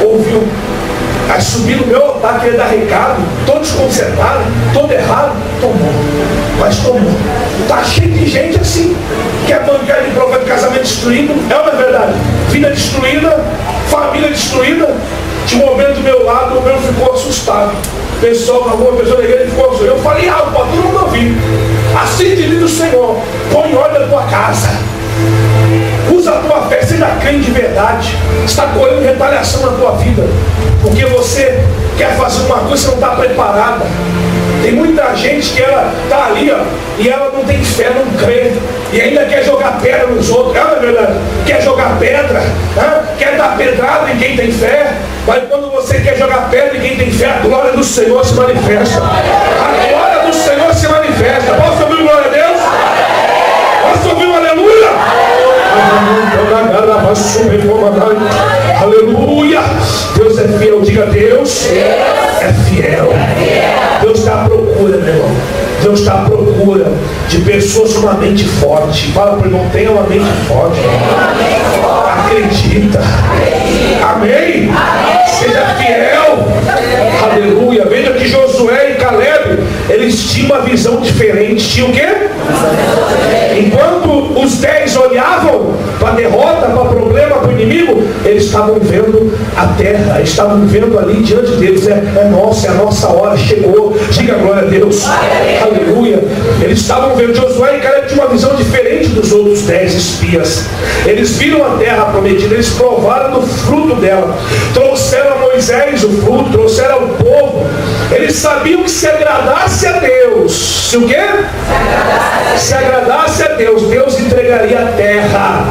A: ouviu. Aí subiu no meu altar, queria dar recado, todo desconcertado, todo errado, tomou. Mas tomou. Está cheio de gente assim, quer bancar de profeta, casamento destruído, é uma verdade. Vida destruída, família destruída. Tinha um momento do meu lado, o meu ficou assustado. Pessoal, alguma pessoa da igreja ficou assustado. Eu falei: ah, pô, todo mundo ouviu. Assim diz o Senhor: põe em ordem a tua casa. Usa a tua fé, seja crente de verdade. Está correndo retaliação na tua vida. Porque você quer fazer uma coisa e você não está preparada. Tem muita gente que ela está ali, ó, e ela não tem fé, não crê. E ainda quer jogar pedra nos outros. Não é verdade? Quer jogar pedra, quer dar pedrada em quem tem fé. Mas quando você quer jogar pedra em quem tem fé, a glória do Senhor se manifesta. A glória do Senhor se manifesta. Posso ouvir glória a Deus? Posso ouvir um aleluia? Aleluia. Deus é fiel. Diga: Deus é fiel. Deus está à procura, meu irmão. Deus está à procura de pessoas com uma mente forte. Fala para o irmão: tenha uma mente forte. Acredita. Amém? Seja fiel. Aleluia. Veja que Josué e Caleb, eles tinham uma visão diferente. Tinham o quê? Enquanto os 10 olhavam para a derrota, para o problema, para o inimigo, eles estavam vendo a terra, estavam vendo ali diante deles: é nossa, é a nossa hora, chegou. Diga glória a Deus. Aleluia. Eles estavam vendo. Josué e Caleb tinham uma visão diferente dos outros 10 espias. Eles viram a terra prometida, eles provaram do fruto dela, trouxeram a Moisés o fruto, trouxeram ao povo. Eles sabiam que se agradasse a Deus, se o quê? Se agradasse a Deus, Deus entregaria a terra.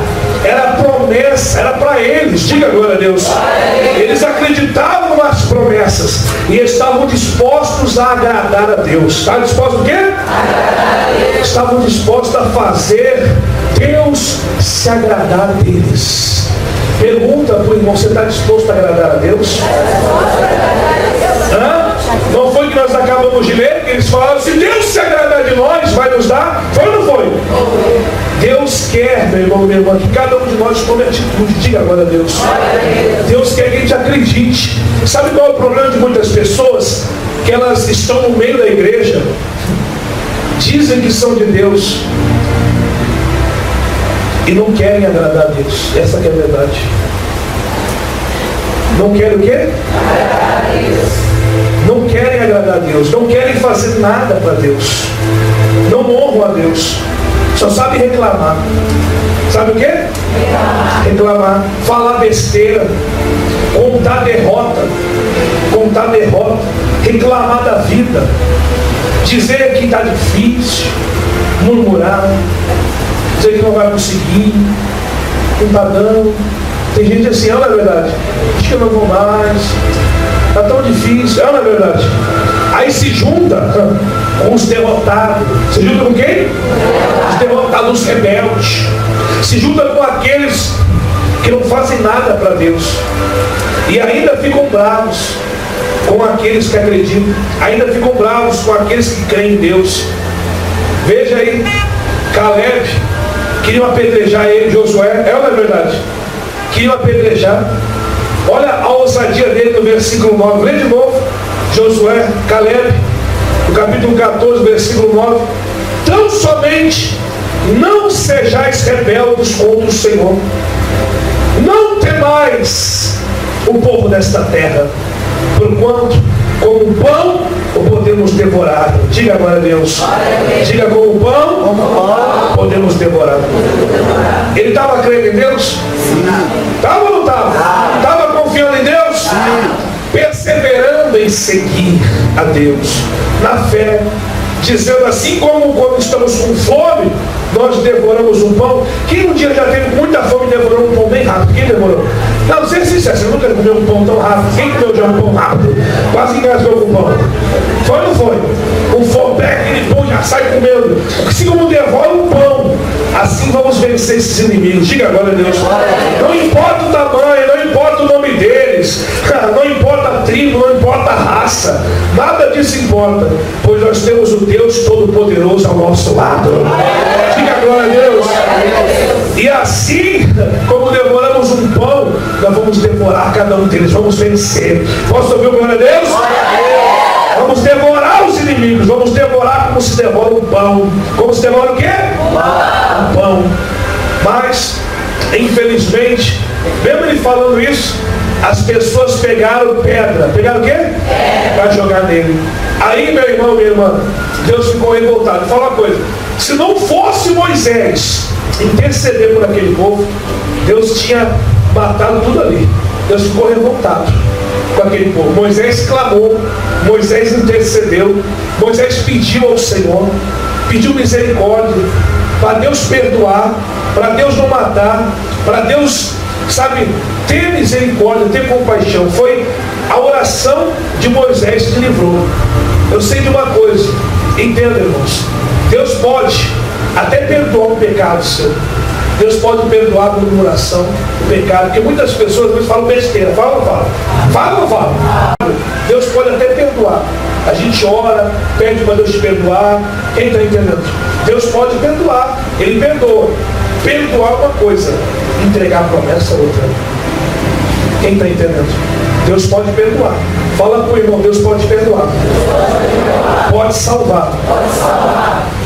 A: Era promessa, era para eles. Diga glória a Deus. Eles acreditavam nas promessas e estavam dispostos a agradar a Deus. Estavam dispostos a quê? Estavam dispostos a fazer Deus se agradar deles. Pergunta para o irmão: você está disposto a agradar a Deus? Não foi que nós acabamos de ler, que eles falaram: se Deus se agradar de nós, vai nos dar? Foi ou não foi? Deus quer, meu irmão, minha irmã, que cada um de nós tome atitude. Diga agora a Deus. Deus quer que a gente acredite. Sabe qual é o problema de muitas pessoas? Que elas estão no meio da igreja, dizem que são de Deus e não querem agradar a Deus. Essa que é a verdade. Não querem o quê? Não querem agradar a Deus, não querem fazer nada para Deus, não honram a Deus, só sabem reclamar. Sabe o quê? Reclamar, falar besteira, contar derrota, reclamar da vida, dizer que está difícil, murmurar, dizer que não vai conseguir, não está dando. Tem gente assim: não é verdade? Acho que eu não vou mais. Está tão difícil, não é verdade? Aí se junta com os derrotados. Se junta com quem? Os derrotados, os rebeldes. Se junta com aqueles que não fazem nada para Deus. E ainda ficam bravos com aqueles que acreditam. Ainda ficam bravos com aqueles que creem em Deus. Veja aí, Caleb, queriam apedrejar ele, Josué, é ou não é verdade? Queriam apedrejar. Olha a ousadia dele no versículo 9. Lê de novo. Josué, Caleb, no capítulo 14, versículo 9. Tão somente não sejais rebeldes contra o Senhor. Não temais o povo desta terra, porquanto como pão podemos devorar. Diga agora a Deus. Diga, com o pão podemos devorar. Ele estava crendo em Deus? Estava ou não estava? Estava confiando em Deus? Perseverando em seguir a Deus na fé, dizendo assim, como quando estamos com fome nós devoramos um pão. Quem um dia já teve muita fome e devorou um pão bem rápido? Quem devorou? Não, seja sincero, você nunca comeu um pão tão rápido. Quem comeu já um pão rápido? Quase engasgou com o pão. Foi ou não foi? O fome pega aquele pão, já sai comendo. Assim como devora um pão, assim vamos vencer esses inimigos. Diga agora a Deus. Não importa o tamanho, não importa o nome deles, não importa a tribo, não importa a raça, nada disso importa, pois nós temos o Deus Todo-Poderoso ao nosso lado. Diga agora a Deus. E assim como devoramos um pão, nós vamos devorar cada um deles, vamos vencer. Posso ouvir o glória a Deus? Vamos devorar os inimigos, vamos devorar como se devora um pão. Como se devora o quê? Um pão. Mas, infelizmente, mesmo ele falando isso, as pessoas pegaram pedra. Pegaram o quê? Para jogar nele. Aí, meu irmão, minha irmã, Deus ficou revoltado. Fala uma coisa: se não fosse Moisés interceder por aquele povo, Deus tinha matado tudo ali. Deus ficou revoltado com aquele povo. Moisés clamou, Moisés intercedeu, Moisés pediu ao Senhor, pediu misericórdia, para Deus perdoar, para Deus não matar, para Deus, sabe, ter misericórdia, ter compaixão. Foi a oração de Moisés que livrou. Eu sei de uma coisa, entenda, irmãos, Deus pode até perdoar o pecado seu. Deus pode perdoar a murmuração, o pecado, porque muitas pessoas às vezes falam besteira. Fala ou não fala? Fala ou não fala? Deus pode até perdoar. A gente ora, pede para Deus perdoar. Quem está entendendo? Deus pode perdoar, Ele perdoa. Perdoar uma coisa, entregar a promessa é outra. Quem está entendendo? Deus pode perdoar. Fala para o irmão, Deus pode perdoar. Pode salvar.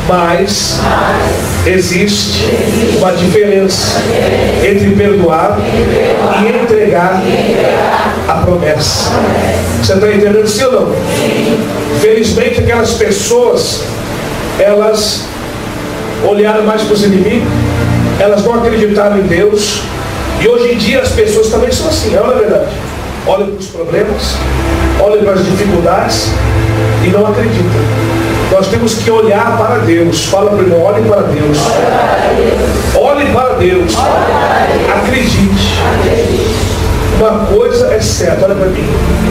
A: Mas existe uma diferença entre perdoar e entregar a promessa. Você está entendendo, sim ou não? Felizmente aquelas pessoas, elas olharam mais para os inimigos, elas não acreditaram em Deus. E hoje em dia as pessoas também são assim, é a verdade. Olham para os problemas, olham para as dificuldades e não acreditam. Nós temos que olhar para Deus. Fala para o irmão, olhe para Deus. Olhe para Deus. Acredite. Uma coisa é certa, olha para mim.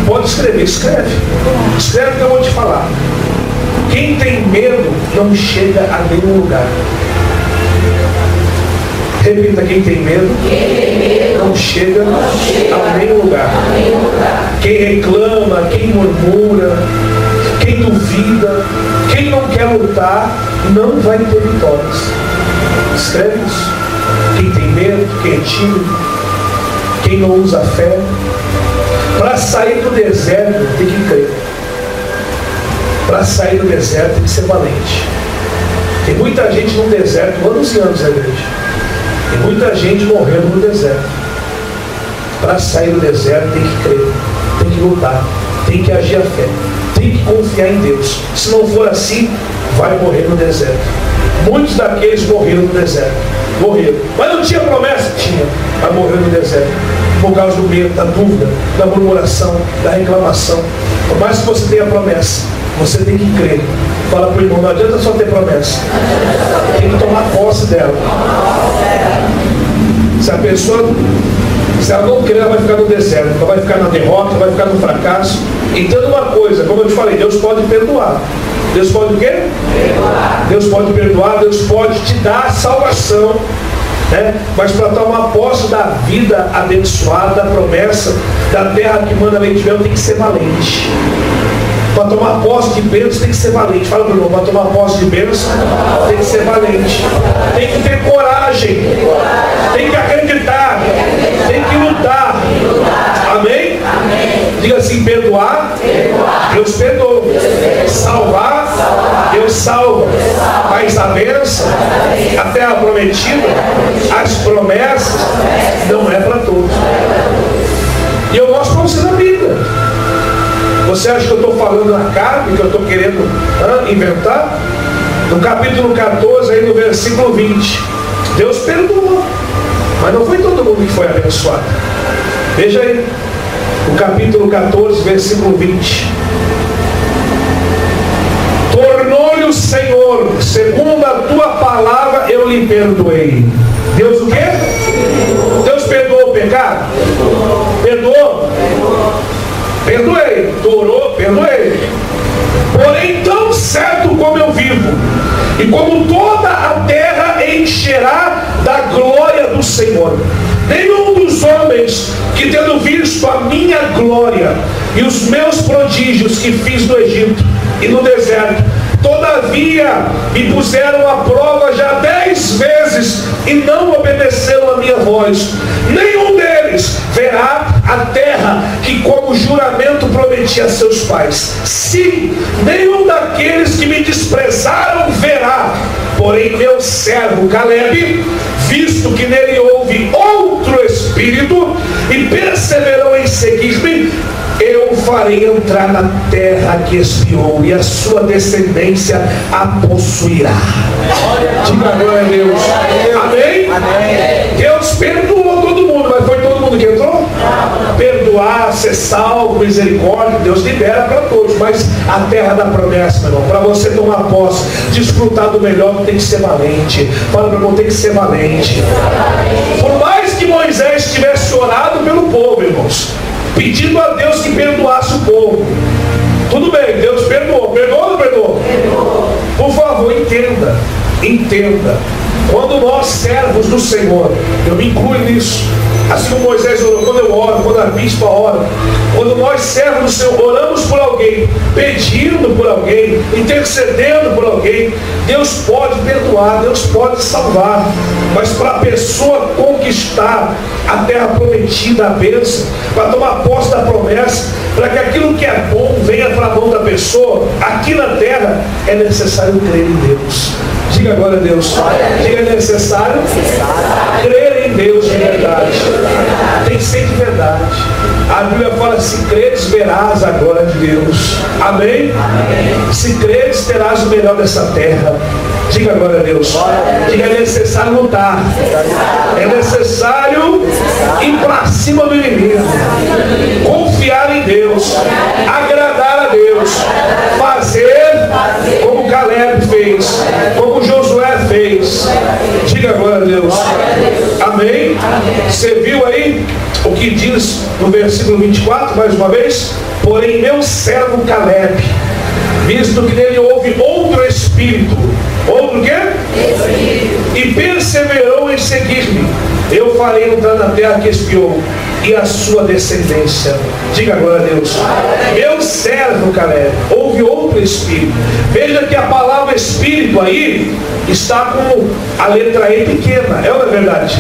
A: Pode escrever, escreve. Escreve que eu vou te falar. Quem tem medo não chega a nenhum lugar. Repita, quem tem medo não chega a nenhum lugar. Quem reclama, quem murmura, quem duvida, quem não quer lutar, não vai ter vitórias. Escreve isso. Quem tem medo, quem é tímido, quem não usa fé, para sair do deserto tem que crer. Para sair do deserto tem que ser valente. Tem muita gente no deserto, anos e anos, igreja. Tem muita gente morrendo no deserto. Para sair do deserto tem que crer, tem que lutar, tem que agir a fé, tem que confiar em Deus. Se não for assim, vai morrer no deserto. Muitos daqueles morreram no deserto. Morreram. Mas não tinha promessa? Tinha. Mas morreu no deserto. Por causa do medo, da dúvida, da murmuração, da reclamação. Por mais que você tenha promessa, você tem que crer. Fala para o irmão, não adianta só ter promessa. Tem que tomar posse dela. Se a pessoa, se ela não crer, ela vai ficar no deserto, ela vai ficar na derrota, vai ficar no fracasso. Entenda uma coisa, como eu te falei, Deus pode perdoar. Deus pode o quê? Perdoar. Deus pode perdoar, Deus pode te dar a salvação, né? Mas para tomar posse da vida abençoada, da promessa, da terra que manda leite e mel, tem que ser valente. Para tomar posse de bênçãos tem que ser valente. Fala para o irmão, para tomar posse de bênçãos tem que ser valente. Tem que ter coragem. Tem que acreditar. Tem que lutar. Amém? Diga assim, perdoar, Deus perdoa. Salvar, Deus salva. Mas a bênção, a terra prometida, as promessas, não é para todos. E eu mostro para você na Bíblia. Você acha que eu estou falando na carne, que eu estou querendo inventar? No capítulo 14, aí no versículo 20, Deus perdoou, mas não foi todo mundo que foi abençoado. Veja aí, o capítulo 14, versículo 20. Tornou-lhe o Senhor, segundo a tua palavra eu lhe perdoei. Deus o quê? Deus perdoou o pecado? Perdoou? Perdoei. Torou? Perdoei. Porém, tão certo como eu vivo, e como toda a terra encherá da glória do Senhor, nenhum dos homens que, tendo visto a minha glória e os meus prodígios que fiz no Egito e no deserto, todavia me puseram à prova já 10 vezes e não obedeceram a minha voz, nenhum deles verá a terra que como juramento prometi a seus pais. Sim, nenhum daqueles que me desprezaram verá. Porém meu servo Caleb, visto que nele houve outro espírito e perseverou em seguir-me, eu farei entrar na terra que espiou, e a sua descendência a possuirá. Diga glória a Deus. Amém? Amém. Deus perdoou todo mundo, mas foi todo mundo que entrou? Perdoar, ser salvo, misericórdia, Deus libera para todos, mas a terra da promessa, meu irmão, para você tomar posse, desfrutar do melhor, tem que ser valente. Fala, meu irmão, tem que ser valente. Por mais que Moisés tivesse orado pelo povo, irmãos, pedindo a Deus que perdoasse o povo, tudo bem, Deus perdoou. Perdoou ou não perdoou? Perdoou. Por favor, entenda. Quando nós, servos do Senhor, eu me incluo nisso, assim como Moisés orou, quando eu oro, quando a bispa ora, quando nós, servos do Senhor, oramos por alguém, pedindo por alguém, intercedendo por alguém, Deus pode perdoar, Deus pode salvar, mas para a pessoa conquistar a terra prometida, a bênção, para tomar posse da promessa, para que aquilo que é bom venha para a mão da pessoa, aqui na terra, é necessário crer em Deus. Diga agora a Deus. Diga, é necessário crer em Deus de verdade. Tem que ser de verdade. A Bíblia fala: se creres, verás a glória de Deus. Amém? Amém. Se creres, terás o melhor dessa terra. Diga agora a Deus. Diga, é necessário lutar. É necessário ir para cima do inimigo. Confiar em Deus. Agradar a Deus. Fazer como Caleb fez. Como Josué fez. Diga agora a Deus. Amém? Você viu aí o que diz no versículo 24, mais uma vez? Porém meu servo Caleb, visto que nele houve outro espírito. Outro quê? E perseverou em seguir-me, eu farei entrar na terra que espiou, e a sua descendência. Diga agora a Deus. Meu servo Caleb, houve outro espírito. Veja que a palavra espírito aí está com a letra E pequena. É ou não é verdade?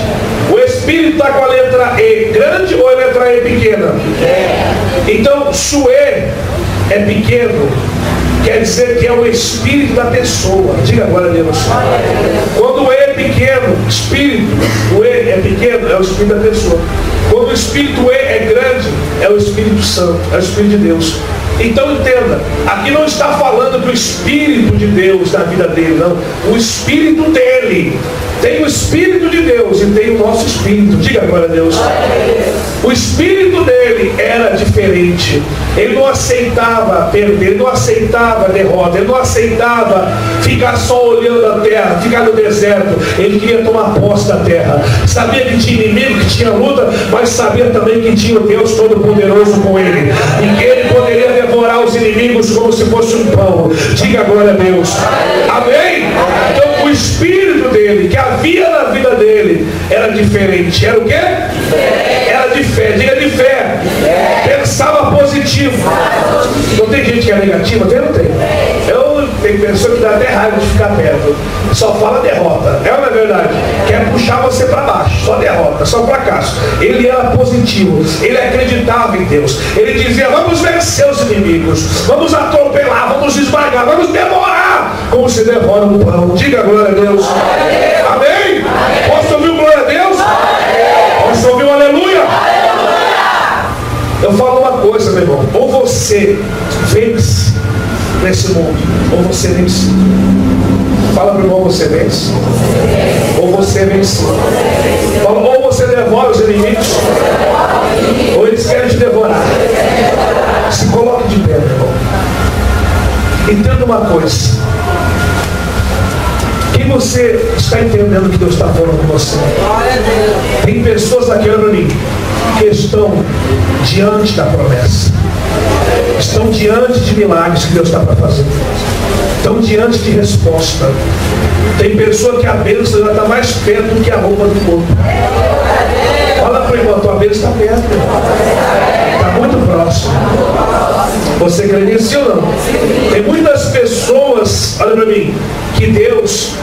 A: O espírito está com a letra E grande ou a letra E pequena? Então, Suê é pequeno, quer dizer que é o espírito da pessoa. Diga agora a Deus. Quando o E é pequeno, espírito, o E é pequeno, é o espírito da pessoa. Quando o espírito E é grande, é o Espírito Santo, é o Espírito de Deus. Então entenda, aqui não está falando do Espírito de Deus na vida dele, não. O Espírito dele. Tem o Espírito de Deus e tem o nosso Espírito. Diga agora a Deus. O Espírito dele era diferente. Ele não aceitava perder, ele não aceitava derrota, ele não aceitava ficar só olhando a terra, ficar no deserto. Ele queria tomar posse da terra. Sabia que tinha inimigo, que tinha luta, mas sabia também que tinha o Deus Todo-Poderoso com ele. E que ele poderia devorar os inimigos como se fosse um pão. Diga agora a Deus. Amém? Então o Espírito dele, que havia na vida dele, era diferente. Era o quê? Era de fé. Diga de fé. Pensava positivo. Não tem gente que é negativa? Tem ou não tem? Tem pessoa que dá até raiva de ficar perto. Só fala derrota. É ou não é verdade? Quer puxar você para baixo. Só derrota, só fracasso. Ele era positivo. Ele acreditava em Deus. Ele dizia: vamos vencer os inimigos. Vamos atropelar, vamos esmagar, vamos devorar como se devora um pão. Diga glória a Deus. Amém? Posso ouvir glória a Deus? Posso ouvir um aleluia? Eu falo uma coisa, meu irmão. Ou você nesse mundo. Ou você vence. Fala para o irmão, você vence. Ou você vence. Fala, ou você devora os inimigos, ou eles querem te devorar. Se coloque de pé, meu irmão. Entenda uma coisa. Quem você está entendendo que Deus está falando com você? Tem pessoas aqui, olha para mim, que estão diante da promessa. Estão diante de milagres que Deus está para fazer. Estão diante de resposta. Tem pessoa que a bênção já está mais perto do que a roupa do corpo. Fala para o irmão, tua bênção está perto. Está muito próximo. Você crê nisso ou não? Tem muitas pessoas, olha para mim, que Deus,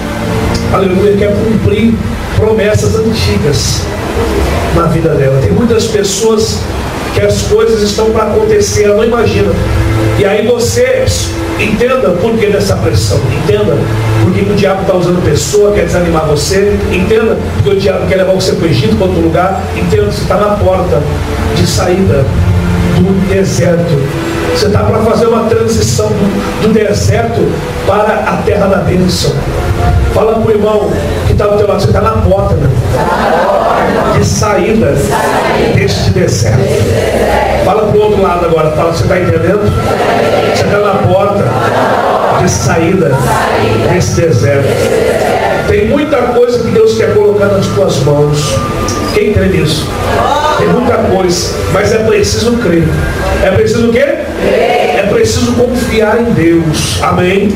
A: aleluia, quer cumprir promessas antigas na vida dela. Tem muitas pessoas que as coisas estão para acontecer, ela não imagina. E aí você entenda por que dessa pressão. Entenda por que o diabo está usando pessoa, quer desanimar você. Entenda porque o diabo quer levar você para o Egito, para outro lugar. Entenda que você está na porta de saída do deserto. Você está para fazer uma transição do deserto para a terra da bênção. Fala para o irmão que está do teu lado, você está na porta, meu irmão, de saída deste deserto. Fala para o outro lado agora, fala, você está entendendo? Você está na porta de saída desse deserto. Tem muita coisa que Deus quer colocar nas tuas mãos. Quem crê nisso? Tem muita coisa, mas é preciso crer. É preciso o quê? É preciso confiar em Deus. Amém?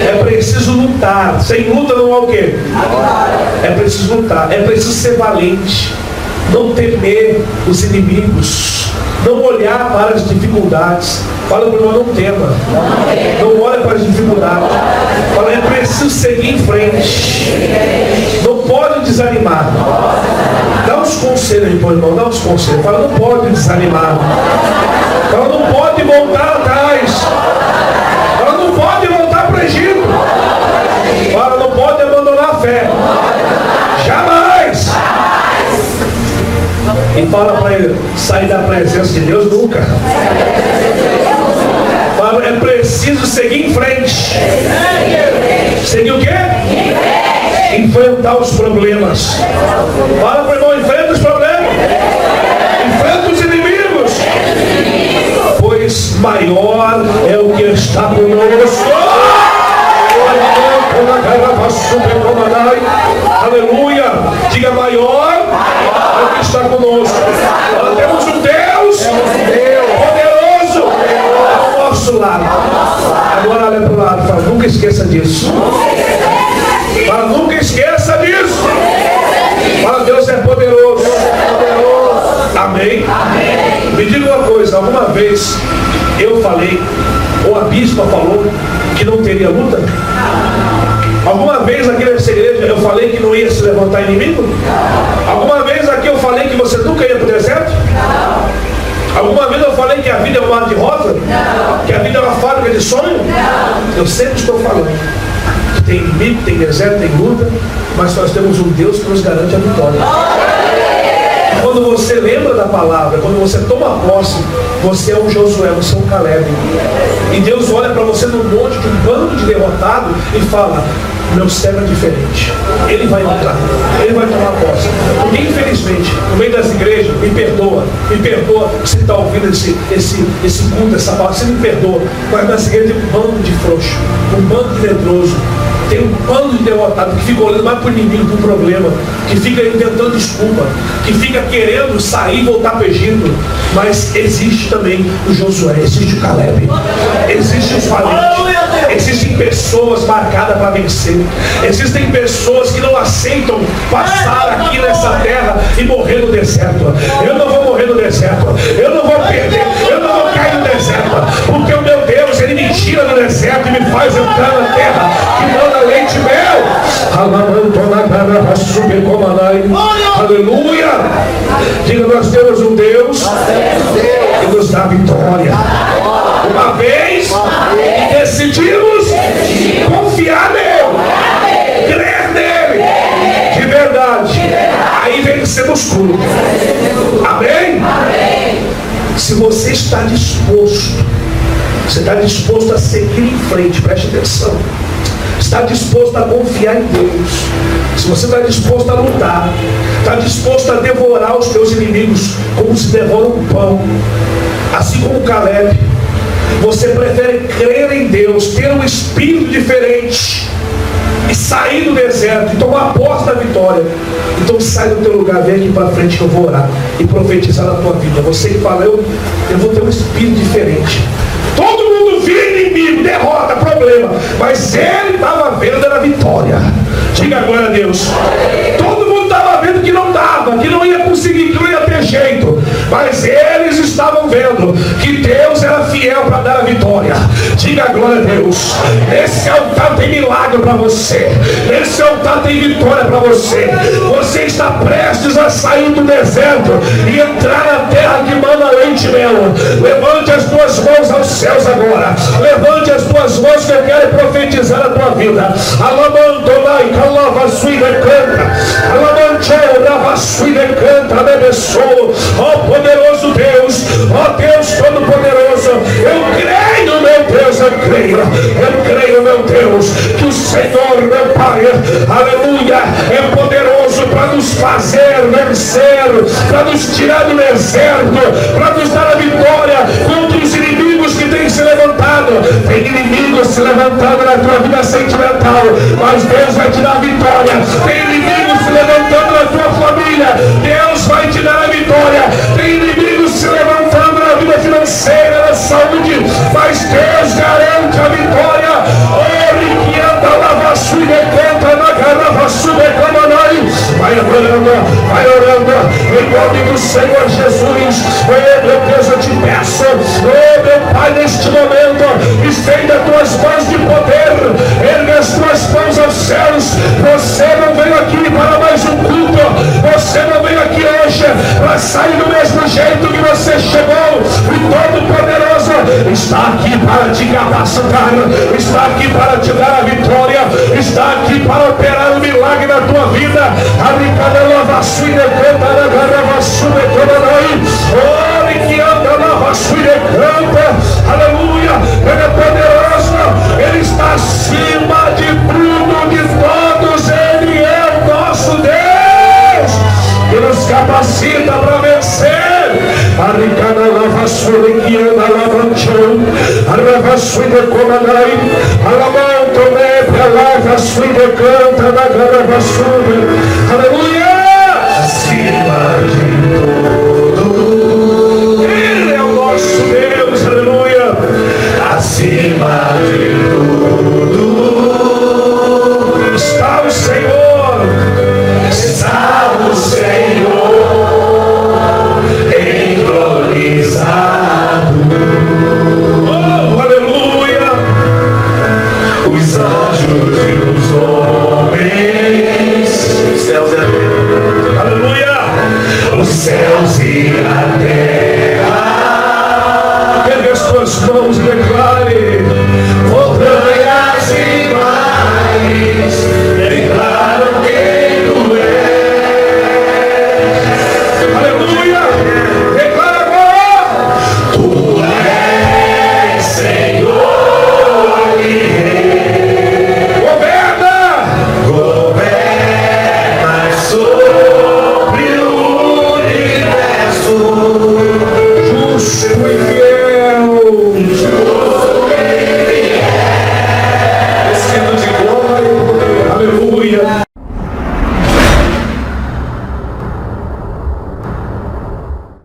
A: É preciso lutar. Sem luta não há o quê? É preciso lutar. É preciso ser valente. Não temer os inimigos. Não olhar para as dificuldades. Fala para o irmão, não tema. Não olhe para as dificuldades. Fala, é preciso seguir em frente. Não pode desanimar. Dá uns conselhos, irmão, dá uns conselhos. Fala, não pode desanimar. Fala, não pode voltar atrás. Fala, não pode voltar para o Egito. Fala, não pode abandonar a fé. Jamais. E fala para ele, sair da presença de Deus nunca. Fala, é preciso seguir em frente. Seguir o quê? Enfrentar os problemas. Fala para o irmão, enfrenta os problemas. Enfrenta os inimigos. Pois maior é o que está conosco. Aleluia. Diga, maior é o que está conosco. Nós temos um Deus poderoso ao nosso lado. Agora olha para o lado e fala, nunca esqueça disso. Fala, nunca esqueça disso. Fala, Deus é poderoso. Amém? Me diga uma coisa, alguma vez eu falei, ou a bispa falou, que não teria luta? Alguma vez aqui nessa igreja eu falei que não ia se levantar inimigo? Alguma vez aqui eu falei que você nunca ia para o deserto? Alguma vez eu falei que a vida é um mar de rosa? Que a vida é uma fábrica de sonho? Eu sempre estou falando. Tem inimigo, tem deserto, tem luta, mas nós temos um Deus que nos garante a vitória. Quando você lembra da palavra, quando você toma posse, você é um Josué, você é um Caleb. E Deus olha para você num monte de um bando de derrotado e fala, meu servo é diferente. Ele vai entrar, ele vai tomar posse. Porque infelizmente, no meio das igrejas, me perdoa você está ouvindo esse culto, essa palavra, você me perdoa. Mas nessa igreja tem um bando de frouxo, um bando de medroso. Tem um bando de derrotado que fica olhando mais para o inimigo, para o problema, que fica inventando desculpa, que fica querendo sair e voltar para o Egito. Mas existe também o Josué, existe o Caleb, existe os valentes, existem pessoas marcadas para vencer, existem pessoas que não aceitam passar aqui nessa terra e morrer no deserto. Eu não vou morrer no deserto, eu não vou perder, eu não vou cair no deserto, porque o meu Deus, Ele me tira do deserto e me faz entrar na terra que manda leite e mel. Aleluia. Diga, nós temos um Deus que nos dá vitória. Uma vez decidimos confiar nele, crer nele de verdade, aí vencemos tudo. Amém? Se você está disposto Você está disposto a seguir em frente, preste atenção. Está disposto a confiar em Deus. Se você está disposto a lutar, está disposto a devorar os teus inimigos como se devora um pão, assim como Caleb, você prefere crer em Deus, ter um espírito diferente e sair do deserto e tomar posse da vitória. Então sai do teu lugar, vem aqui para frente que eu vou orar e profetizar na tua vida. Você que fala, eu vou ter um espírito diferente. Todo mundo via inimigo, derrota, problema, mas ele estava vendo era vitória. Diga agora a Deus. Todo mundo estava vendo que não dava, que não ia conseguir, que não ia ter jeito, mas eles estavam vendo que Deus era fiel para dar a vitória. Diga glória a Deus. Esse altar tem milagre para você. Esse altar tem vitória para você. Você está prestes a sair do deserto e entrar na terra que manda leite e mel. Levante as tuas mãos aos céus agora. Levante as tuas mãos que eu quero profetizar a tua vida. Alamantonai, calavassuida canta. Alamantou, ravassuida canta, abençoa. Ó poderoso Deus, ó Deus todo-poderoso, eu creio, meu Deus, eu creio, meu Deus, que o Senhor, meu Pai, aleluia, é poderoso para nos fazer vencer, para nos tirar do deserto, para nos dar a vitória contra os inimigos que têm se levantado. Tem inimigos se levantando na tua vida sentimental, mas Deus vai te dar a vitória. Tem inimigos se levantando na tua família, Deus vai te dar a vitória. Tem inimigos se levantando na vida financeira, na saúde, mas Deus garante a vitória. Ele que anda lá, vassoura e canta na garrafa, vai orando, em nome do Senhor Jesus. Oh meu Deus, eu te peço, oh meu Pai, neste momento, estenda as tuas mãos de poder, ergue as tuas mãos aos céus. Você não veio aqui para mais um culto, você não veio aqui hoje para sair do mesmo jeito que você chegou. O Todo-Poderoso está aqui para te capacitar, está aqui para te dar a vitória, está aqui para operar um milagre na tua vida. A brincadeira vassoura canta na garra vassoura toda que anda na vassoura canta, aleluia. Ele é poderoso, ele está acima de tudo, de todos. Ele é o nosso Deus que nos capacita para vencer. A brincadeira na vassoura que anda na vanchão, a vassoura comanai, a lamão pra lá, vassoura canta na garra vassoura, aleluia. Acima de tudo, Ele é o nosso Deus, aleluia. Acima de tudo está o Senhor, está o Senhor entronizado. Oh, aleluia. Os anjos e os homens, os céus e a terra, aleluia, os céus e a terra, ergue as tuas mãos e declare.